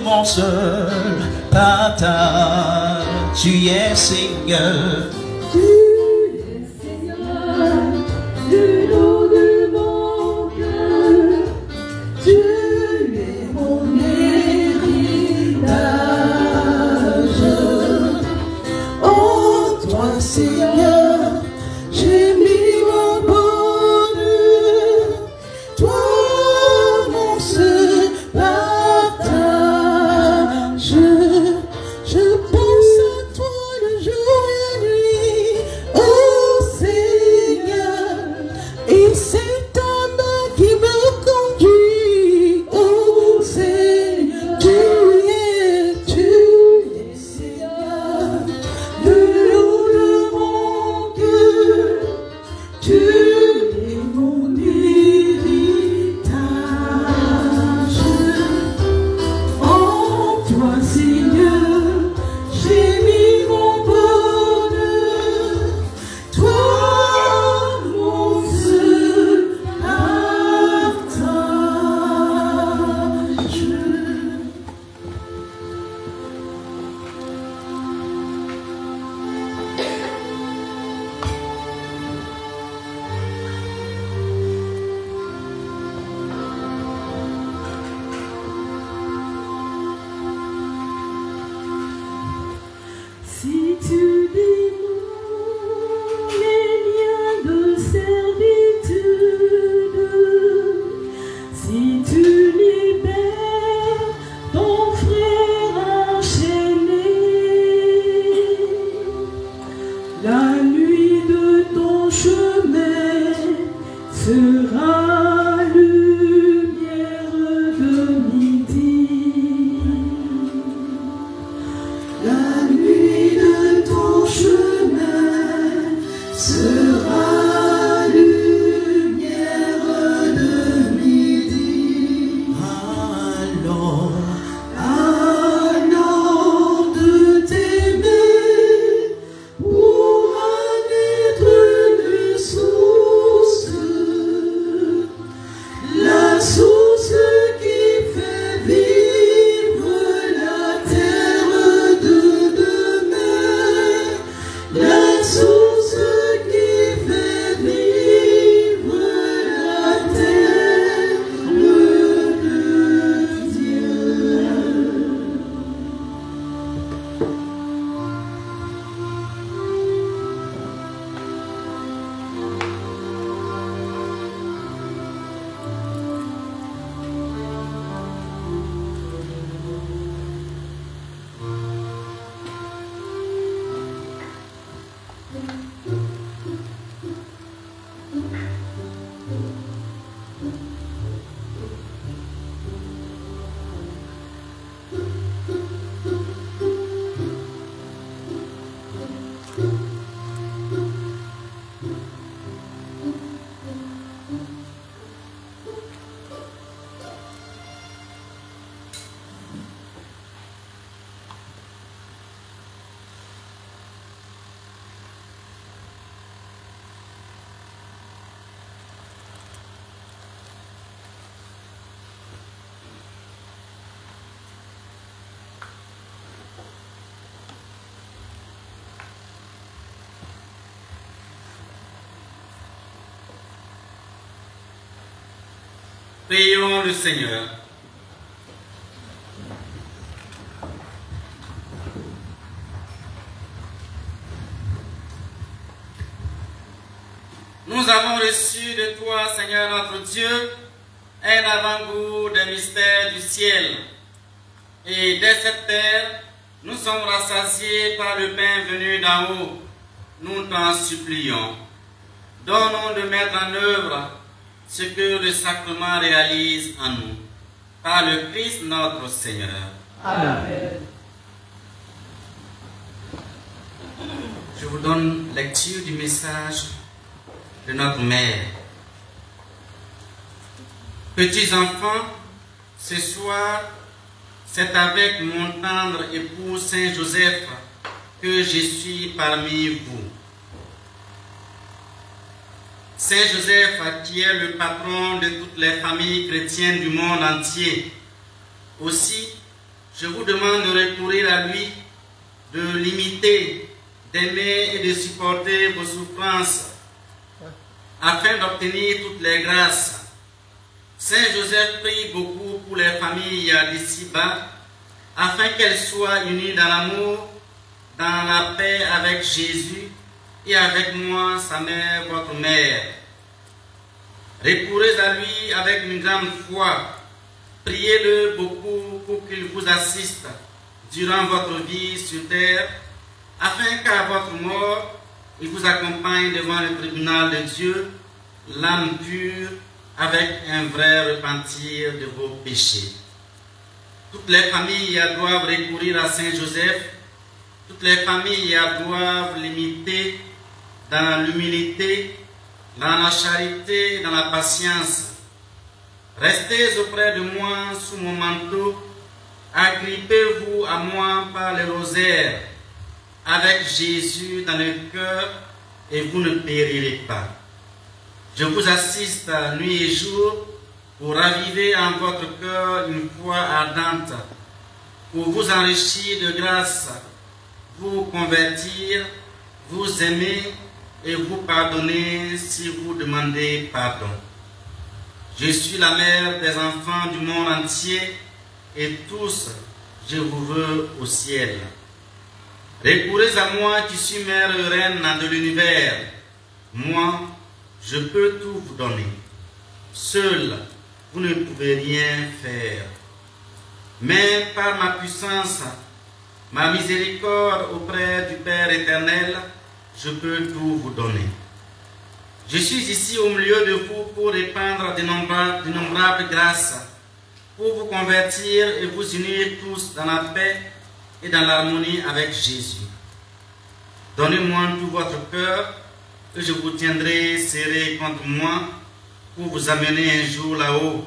mon seul partage. Tu es Seigneur, tu es Seigneur, le long de mon cœur, tu es mon héritage. En toi, Seigneur, j'ai mis mon bonheur, toi, mon seul partage. Je pense à toi le jour et la nuit, oh Seigneur, et c'est ta main qui me conduit, oh Seigneur. Tu es Seigneur, le long de mon Prions le Seigneur. Nous avons reçu de toi, Seigneur notre Dieu, un avant-goût des mystères du ciel. Et dès cette terre, nous sommes rassasiés par le pain venu d'en haut. Nous t'en supplions. Donne-nous de mettre en œuvre ce que le sacrement réalise en nous. Par le Christ notre Seigneur. Amen. Je vous donne lecture du message de notre mère. Petits enfants, ce soir, c'est avec mon tendre époux Saint Joseph que je suis parmi vous. Saint Joseph, qui est le patron de toutes les familles chrétiennes du monde entier. Aussi, je vous demande de recourir à lui, de l'imiter, d'aimer et de supporter vos souffrances, afin d'obtenir toutes les grâces. Saint Joseph prie beaucoup pour les familles d'ici-bas, afin qu'elles soient unies dans l'amour, dans la paix avec Jésus et avec moi, sa mère, votre mère. Recourez à lui avec une grande foi. Priez-le beaucoup pour qu'il vous assiste durant votre vie sur terre, afin qu'à votre mort, il vous accompagne devant le tribunal de Dieu, l'âme pure, avec un vrai repentir de vos péchés. Toutes les familles doivent recourir à Saint Joseph. Toutes les familles doivent l'imiter dans l'humilité, dans la charité, dans la patience. Restez auprès de moi sous mon manteau. Agrippez-vous à moi par le rosaire, avec Jésus dans le cœur, et vous ne périrez pas. Je vous assiste nuit et jour pour raviver en votre cœur une foi ardente, pour vous enrichir de grâce, vous convertir, vous aimer et vous pardonner si vous demandez pardon. Je suis la mère des enfants du monde entier et tous, je vous veux au ciel. Recourez à moi qui suis mère et reine de l'univers. Moi, je peux tout vous donner. Seul, vous ne pouvez rien faire. Mais par ma puissance, ma miséricorde auprès du Père éternel, je peux tout vous donner. Je suis ici au milieu de vous pour répandre d'innombrables grâces, pour vous convertir et vous unir tous dans la paix et dans l'harmonie avec Jésus. Donnez-moi tout votre cœur, et je vous tiendrai serré contre moi pour vous amener un jour là-haut.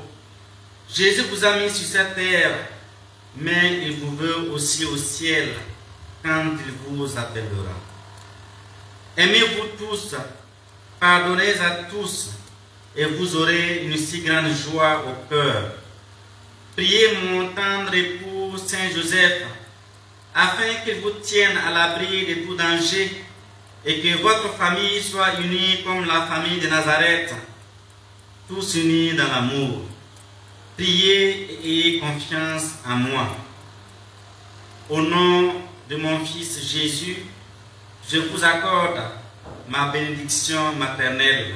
Jésus vous a mis sur cette terre, mais il vous veut aussi au ciel quand il vous appellera. Aimez-vous tous, pardonnez à tous, et vous aurez une si grande joie au cœur. Priez mon tendre époux Saint Joseph, afin qu'il vous tienne à l'abri de tout danger, et que votre famille soit unie comme la famille de Nazareth, tous unis dans l'amour. Priez et ayez confiance en moi. Au nom de mon Fils Jésus, je vous accorde ma bénédiction maternelle.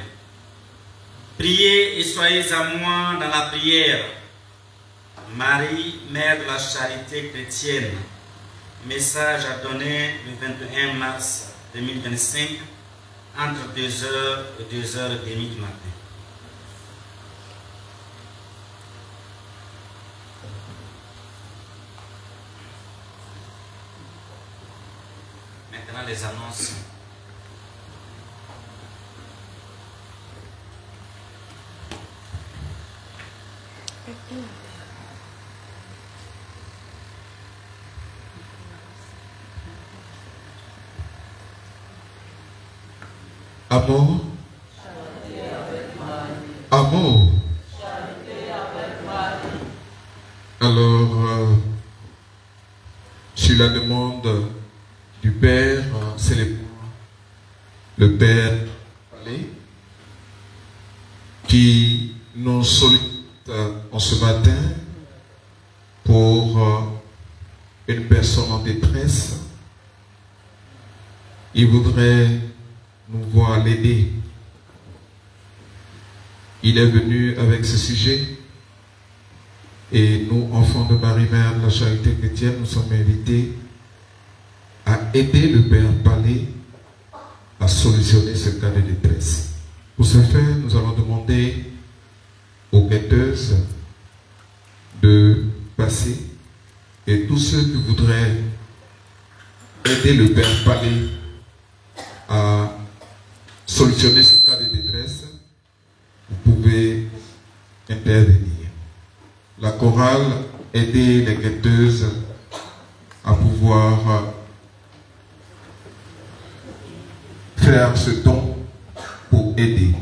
Priez et soyez à moi dans la prière. Marie, Mère de la charité chrétienne. Message à donner le 21 mars 2025 entre 2h et 2h30 du matin. Maintenant les annonces. Amour. Amour. Alors, sur la demande du Père, c'est le Père qui nous sollicite en ce matin pour une personne en détresse. Il voudrait nous voir l'aider. Il est venu avec ce sujet et nous, enfants de Marie-Mère de la Charité Chrétienne, nous sommes invités à aider le Père Palais à solutionner ce cas de détresse. Pour ce faire, nous allons demander aux guetteuses de passer et tous ceux qui voudraient aider le Père Palais à solutionner ce cas de détresse, vous pouvez intervenir. La chorale aider les guetteuses à pouvoir faire ce don pour aider.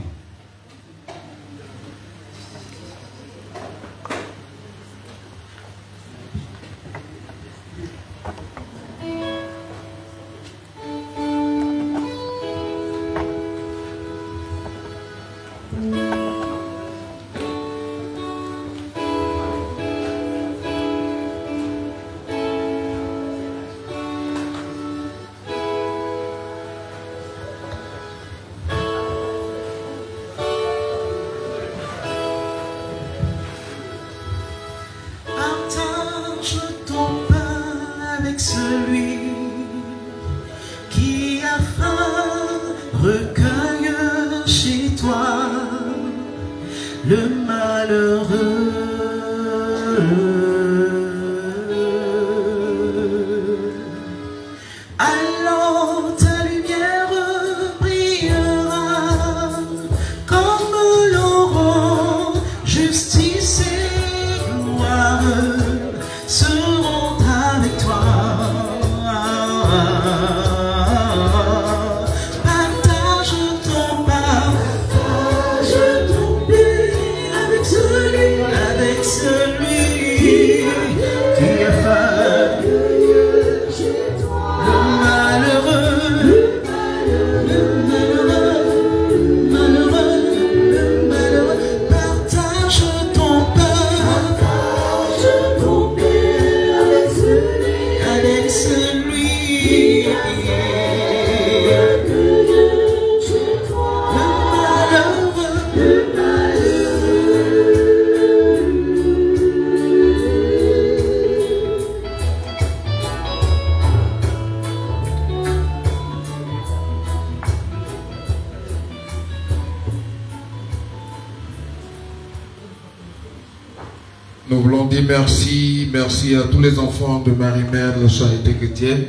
Nous voulons dire merci à tous les enfants de Marie-Mère de la Charité Chrétienne.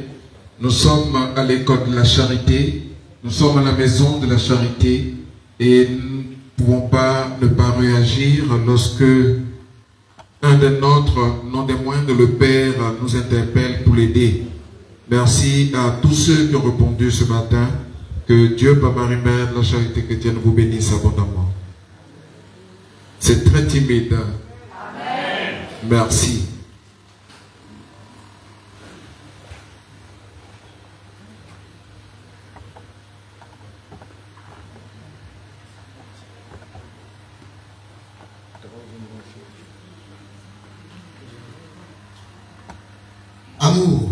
Nous sommes à l'école de la Charité, nous sommes à la maison de la Charité et nous ne pouvons pas ne pas réagir lorsque un de nôtres, non des moindres, le Père, nous interpelle pour l'aider. Merci à tous ceux qui ont répondu ce matin. Que Dieu, par Marie-Mère de la Charité Chrétienne, vous bénisse abondamment. C'est très timide. Merci. Amour.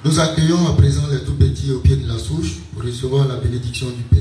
Nous accueillons à présent les tout petits au pied de la souche pour recevoir la bénédiction du Père.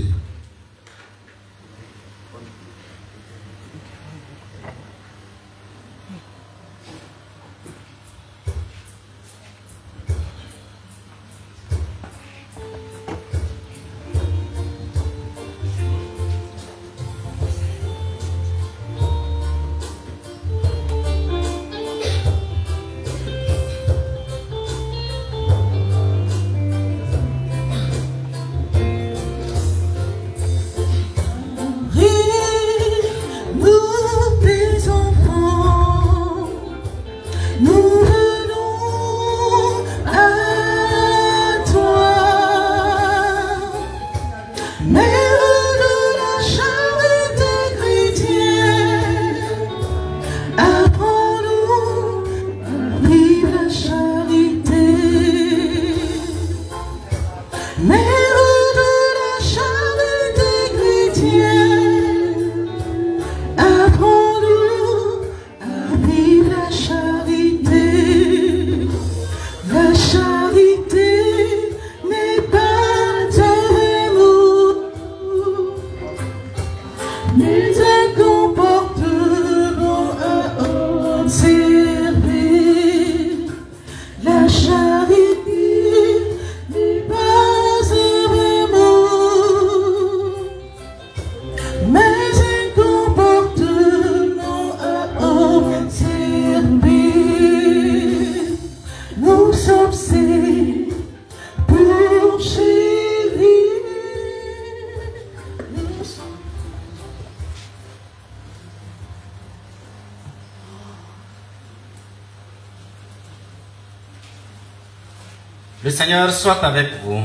Le Seigneur soit avec vous.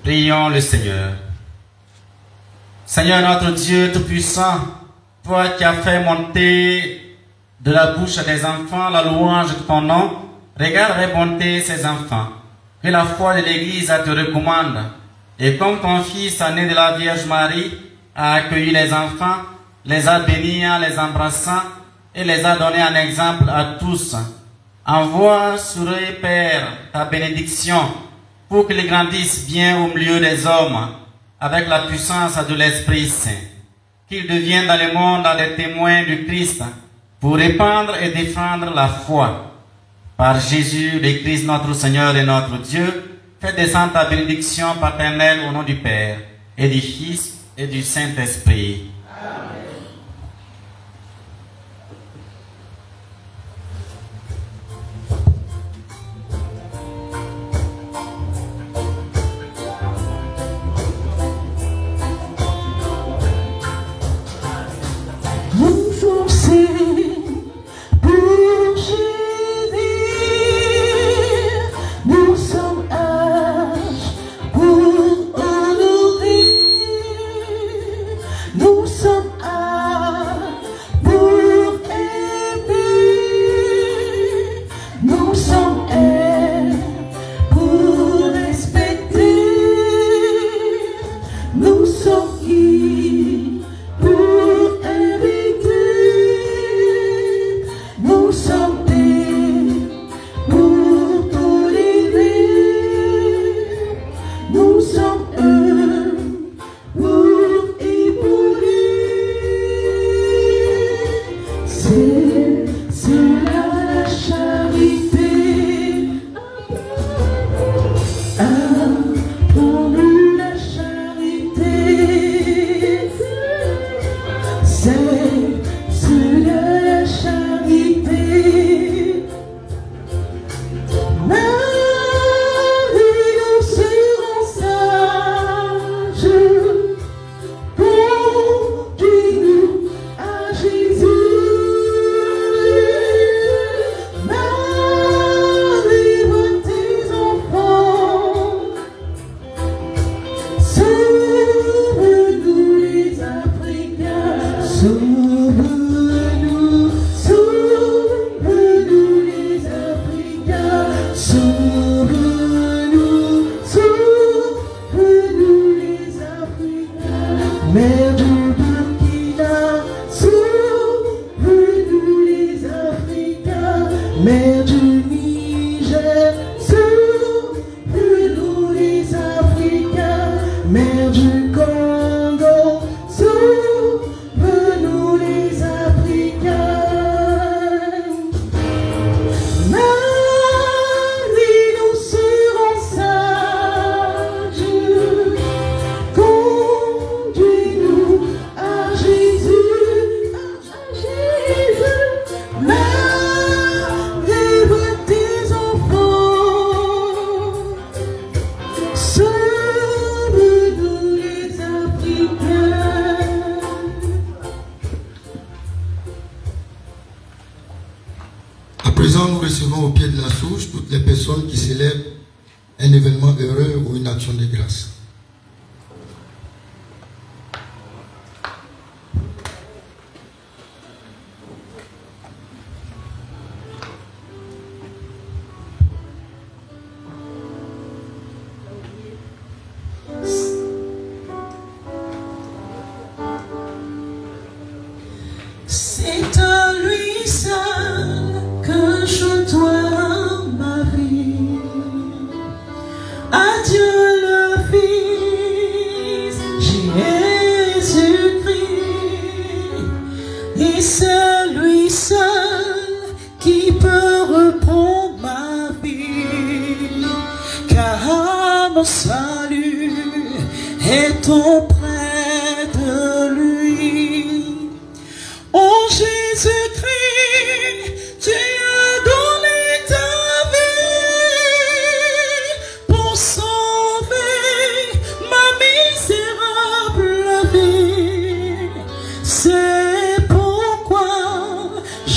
Prions le Seigneur. Seigneur notre Dieu Tout-Puissant, toi qui as fait monter de la bouche des enfants la louange de ton nom, regarde avec bonté ces enfants, que la foi de l'Église te recommande. Et comme ton Fils, né de la Vierge Marie, a accueilli les enfants, les a bénis en les embrassant et les a donnés en exemple à tous, envoie sur eux, Père, ta bénédiction, pour qu'ils grandissent bien au milieu des hommes, avec la puissance de l'Esprit Saint. Qu'ils deviennent dans le monde des témoins du Christ, pour répandre et défendre la foi. Par Jésus, le Christ, notre Seigneur et notre Dieu, fais descendre ta bénédiction paternelle au nom du Père, et du Fils, et du Saint-Esprit.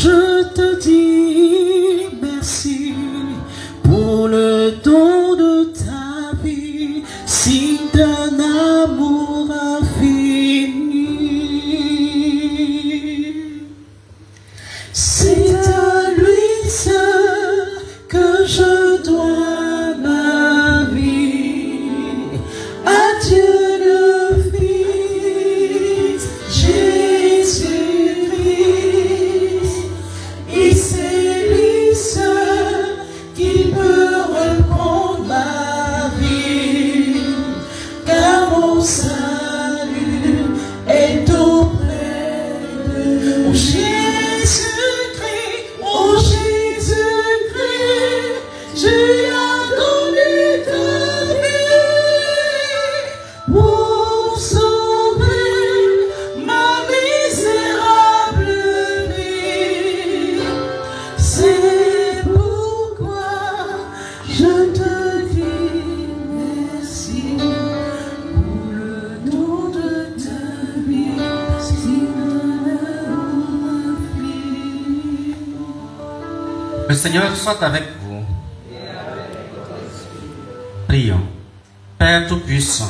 Je te dis merci pour je te dis merci pour le don de ta vie, si Le Seigneur soit avec vous. Prions. Père Tout-Puissant,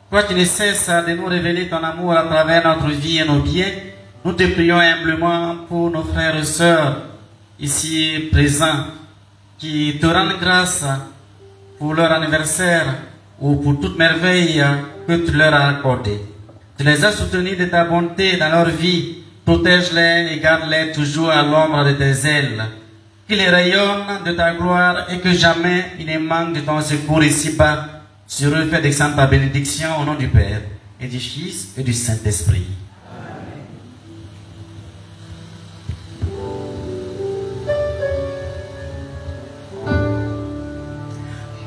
toi qui ne cesses de nous révéler ton amour à travers notre vie et nos biens, nous te prions humblement pour nos frères et sœurs ici présents qui te rendent grâce pour leur anniversaire ou pour toute merveille que tu leur as accordée. Tu les as soutenus de ta bonté dans leur vie. Protège-les et garde-les toujours à l'ombre de tes ailes. Qu'ils rayonnent de ta gloire et que jamais il ne manque de ton secours ici-bas. Sur eux, fais descendre ta bénédiction au nom du Père et du Fils et du Saint-Esprit.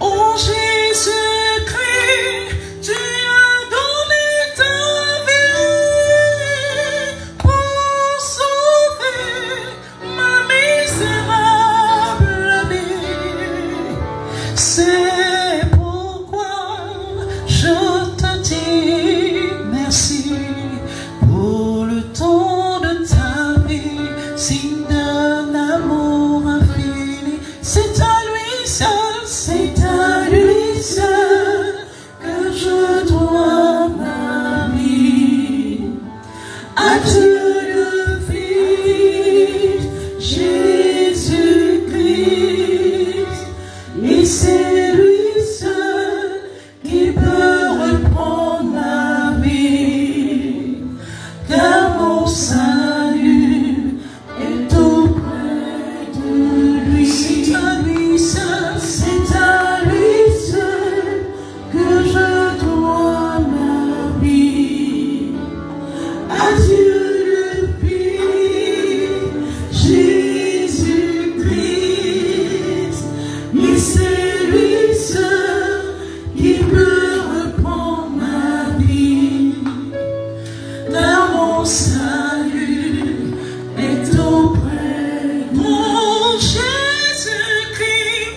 Oh Jésus-Christ, tu as donné ta vie pour sauver ma misérable vie. C'est pourquoi je te dis merci pour le temps de ta vie, signe d'un amour infini. C'est à lui seul, c'est à lui seul que je dois ma vie. À Dieu le Fils, Jésus-Christ, et c'est lui seul qui peut reprendre ma vie, car mon salut est auprès de lui. C'est à lui seul, c'est à lui seul que je dois ma vie. À Dieu le Fils, Jésus-Christ, et c'est lui seul qui peut reprendre ma vie, car mon salut est auprès de mon Jésus-Christ.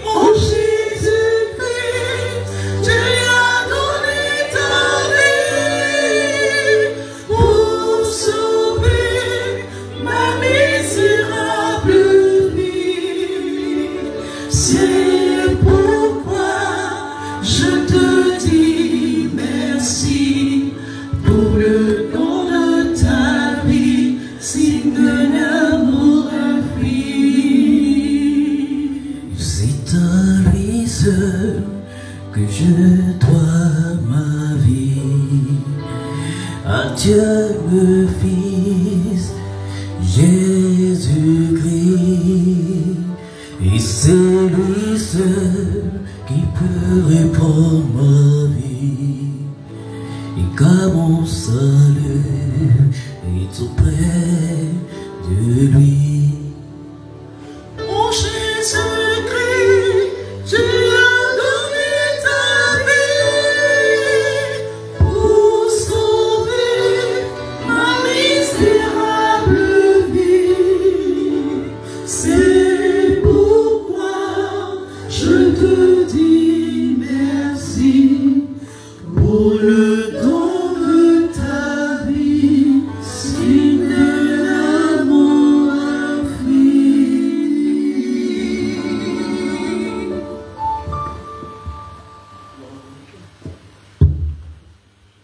Mon Jésus-Christ, tu as donné ta vie pour sauver ma misérable vie. C'est pourquoi je te dis merci pour le don de ta vie, signe d'un amour infini. C'est à lui seul que je dois ma vie. À Dieu le Fils, Jésus-Christ, et c'est lui seul qui peut répondre ma vie, et car mon salut est auprès de lui. Oh Jésus-Christ, tu as donné ta vie pour sauver ma misérable vie. C'est pourquoi je te dis merci pour le don de ta vie, signe de l'amour infini.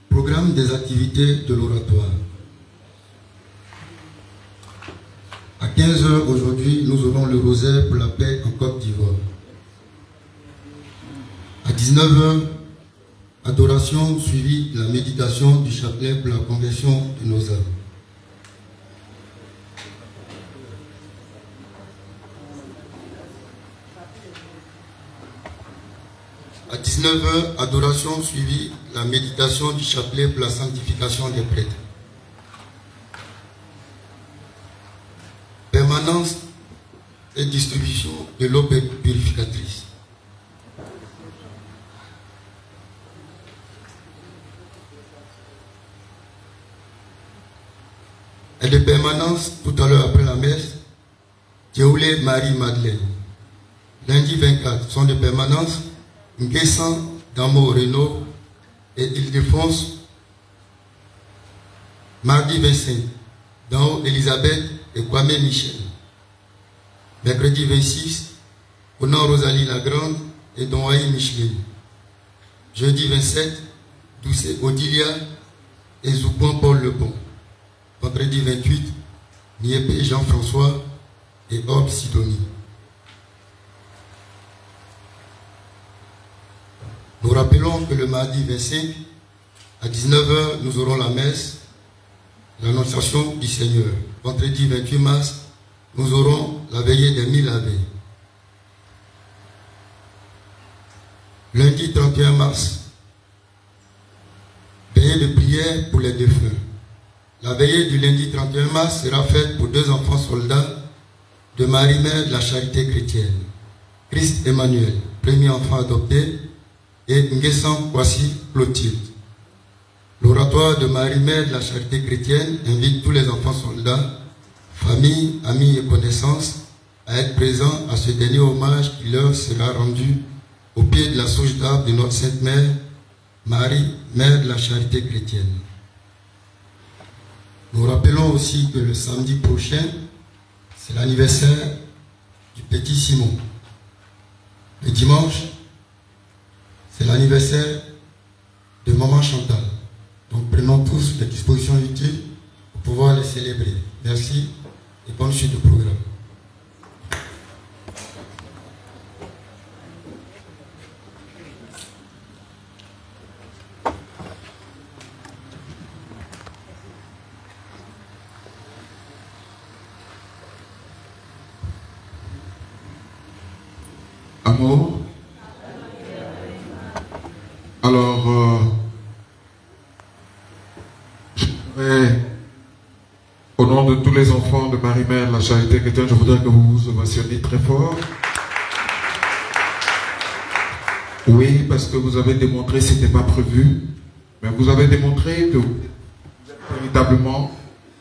Programme des activités de l'oratoire. À 15 h aujourd'hui, nous aurons le rosaire pour la paix en Côte d'Ivoire. À 19 h, adoration suivie de la méditation du chapelet pour la conversion de nos âmes. À 19 h, adoration suivie de la méditation du chapelet pour la sanctification des prêtres. Permanence et distribution de l'eau purificatrice. Et de permanence, tout à l'heure après la messe, Théoulé Marie-Madeleine. Lundi 24 sont de permanence Nguessan, Damo, Renault et Île-de-France. Mardi 25, Dao, Elisabeth et Kwame Michel. Mercredi 26, Onan Rosalie Lagrande et Donwaï Micheline. Jeudi 27, Doucet Odilia et Zoukouan Paul Lebon. Vendredi 28, Niépé Jean-François et Orbe Sidonie. Nous rappelons que le mardi 25, à 19h, nous aurons la messe, l'annonciation du Seigneur. Vendredi 28 mars, nous aurons la veillée des 1000 lavés. Lundi 31 mars, veillée de prière pour les défunts. La veillée du lundi 31 mars sera faite pour 2 enfants soldats de Marie-Mère de la Charité Chrétienne. Christ Emmanuel, premier enfant adopté, et Nguessan Kwasi Clotilde. L'oratoire de Marie-Mère de la Charité Chrétienne invite tous les enfants soldats, familles, amis et connaissances à être présents à ce dernier hommage qui leur sera rendu au pied de la souche d'arbre de notre Sainte Mère, Marie, Mère de la Charité Chrétienne. Nous rappelons aussi que le samedi prochain, c'est l'anniversaire du petit Simon. Le dimanche, c'est l'anniversaire de Maman Chantal. Donc prenons tous les dispositions utiles pour pouvoir les célébrer. Merci et bonne suite de programme. Amour. Alors, au nom de tous les enfants de Marie-Mère de la Charité Chrétienne, je voudrais que vous vous ovationniez très fort. Oui, parce que vous avez démontré, ce n'était pas prévu, mais vous avez démontré que vous êtes véritablement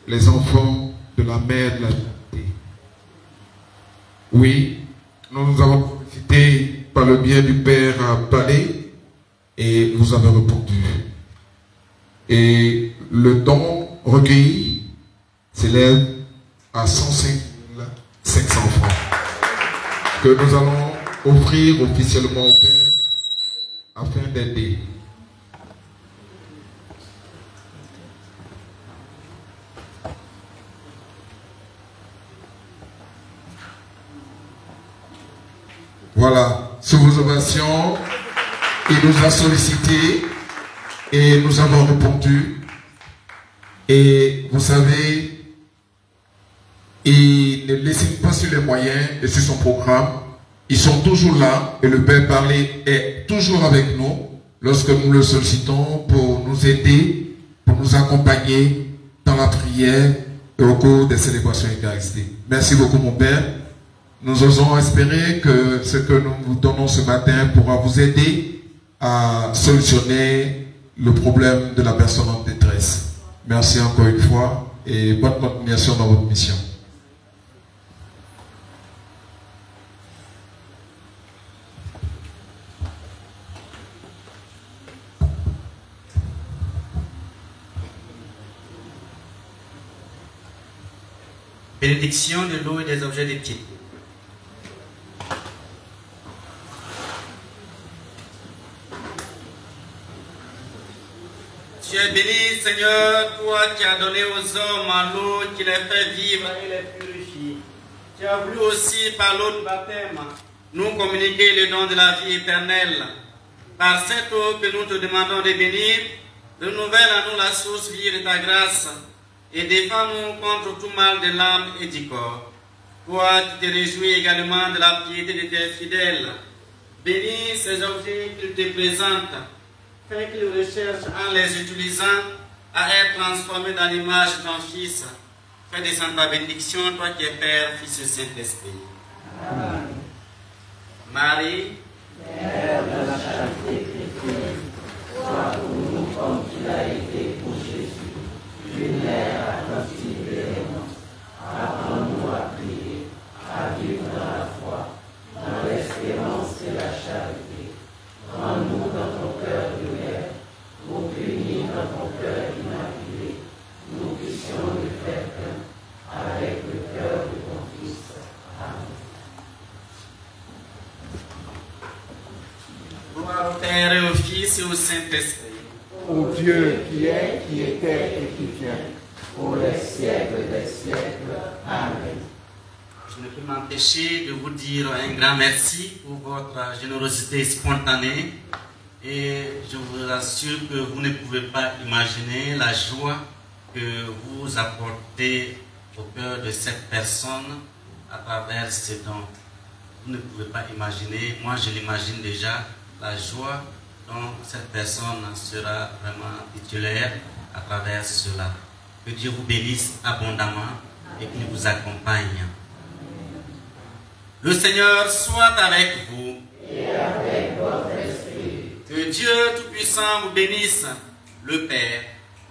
les enfants de la Mère de la Charité. Oui, nous avons profité par le bien du Père Palais et vous avez répondu. Et le don recueilli s'élève à 105 500 francs que nous allons offrir officiellement au Père afin d'aider. Voilà, sous vos ovations, il nous a sollicité et nous avons répondu. Et vous savez, il ne les signe pas sur les moyens et sur son programme. Ils sont toujours là et le Père Parlé est toujours avec nous lorsque nous le sollicitons pour nous aider, pour nous accompagner dans la prière et au cours des célébrations eucharistiques. Merci beaucoup mon Père. Nous osons espérer que ce que nous vous donnons ce matin pourra vous aider à solutionner le problème de la personne en détresse. Merci encore une fois et bonne continuation dans votre mission. Bénédiction de l'eau et des objets de pied. Tu es béni, Seigneur, toi qui as donné aux hommes l'eau, qui les fait vivre et les purifie. Tu as voulu aussi, par l'eau de baptême, nous communiquer le don de la vie éternelle. Par cette eau que nous te demandons de bénir, renouvelle à nous la source vive de ta grâce et défends-nous contre tout mal de l'âme et du corps. Toi qui te réjouis également de la piété de tes fidèles, bénis ces objets qu'ils te présentent, fais qu'ils recherchent en les utilisant à être transformés dans l'image de ton Fils. Fais descendre ta bénédiction, toi qui es Père, Fils et Saint-Esprit. Marie, Mère de la Charité Chrétienne, sois pour nous comme tu l'as été pour Jésus, une mère attentive et aimante. Apprends-nous à prier, à vivre dans la foi, dans l'esprit Gloire au Père et au Fils et au Saint-Esprit. Ô Dieu qui est, qui était et qui vient, pour les siècles des siècles. Amen. Je ne peux m'empêcher de vous dire un grand merci pour votre générosité spontanée et je vous assure que vous ne pouvez pas imaginer la joie que vous apportez au cœur de cette personne à travers ces dons. Vous ne pouvez pas imaginer, moi je l'imagine déjà, la joie dont cette personne sera vraiment titulaire à travers cela. Que Dieu vous bénisse abondamment et qu'il vous accompagne. Le Seigneur soit avec vous. Et avec votre esprit. Que Dieu Tout-Puissant vous bénisse, le Père,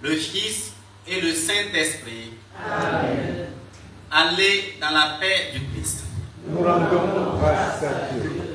le Fils et le Saint-Esprit. Amen. Allez dans la paix du Christ. Nous rendons grâce à Dieu.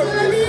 Amen.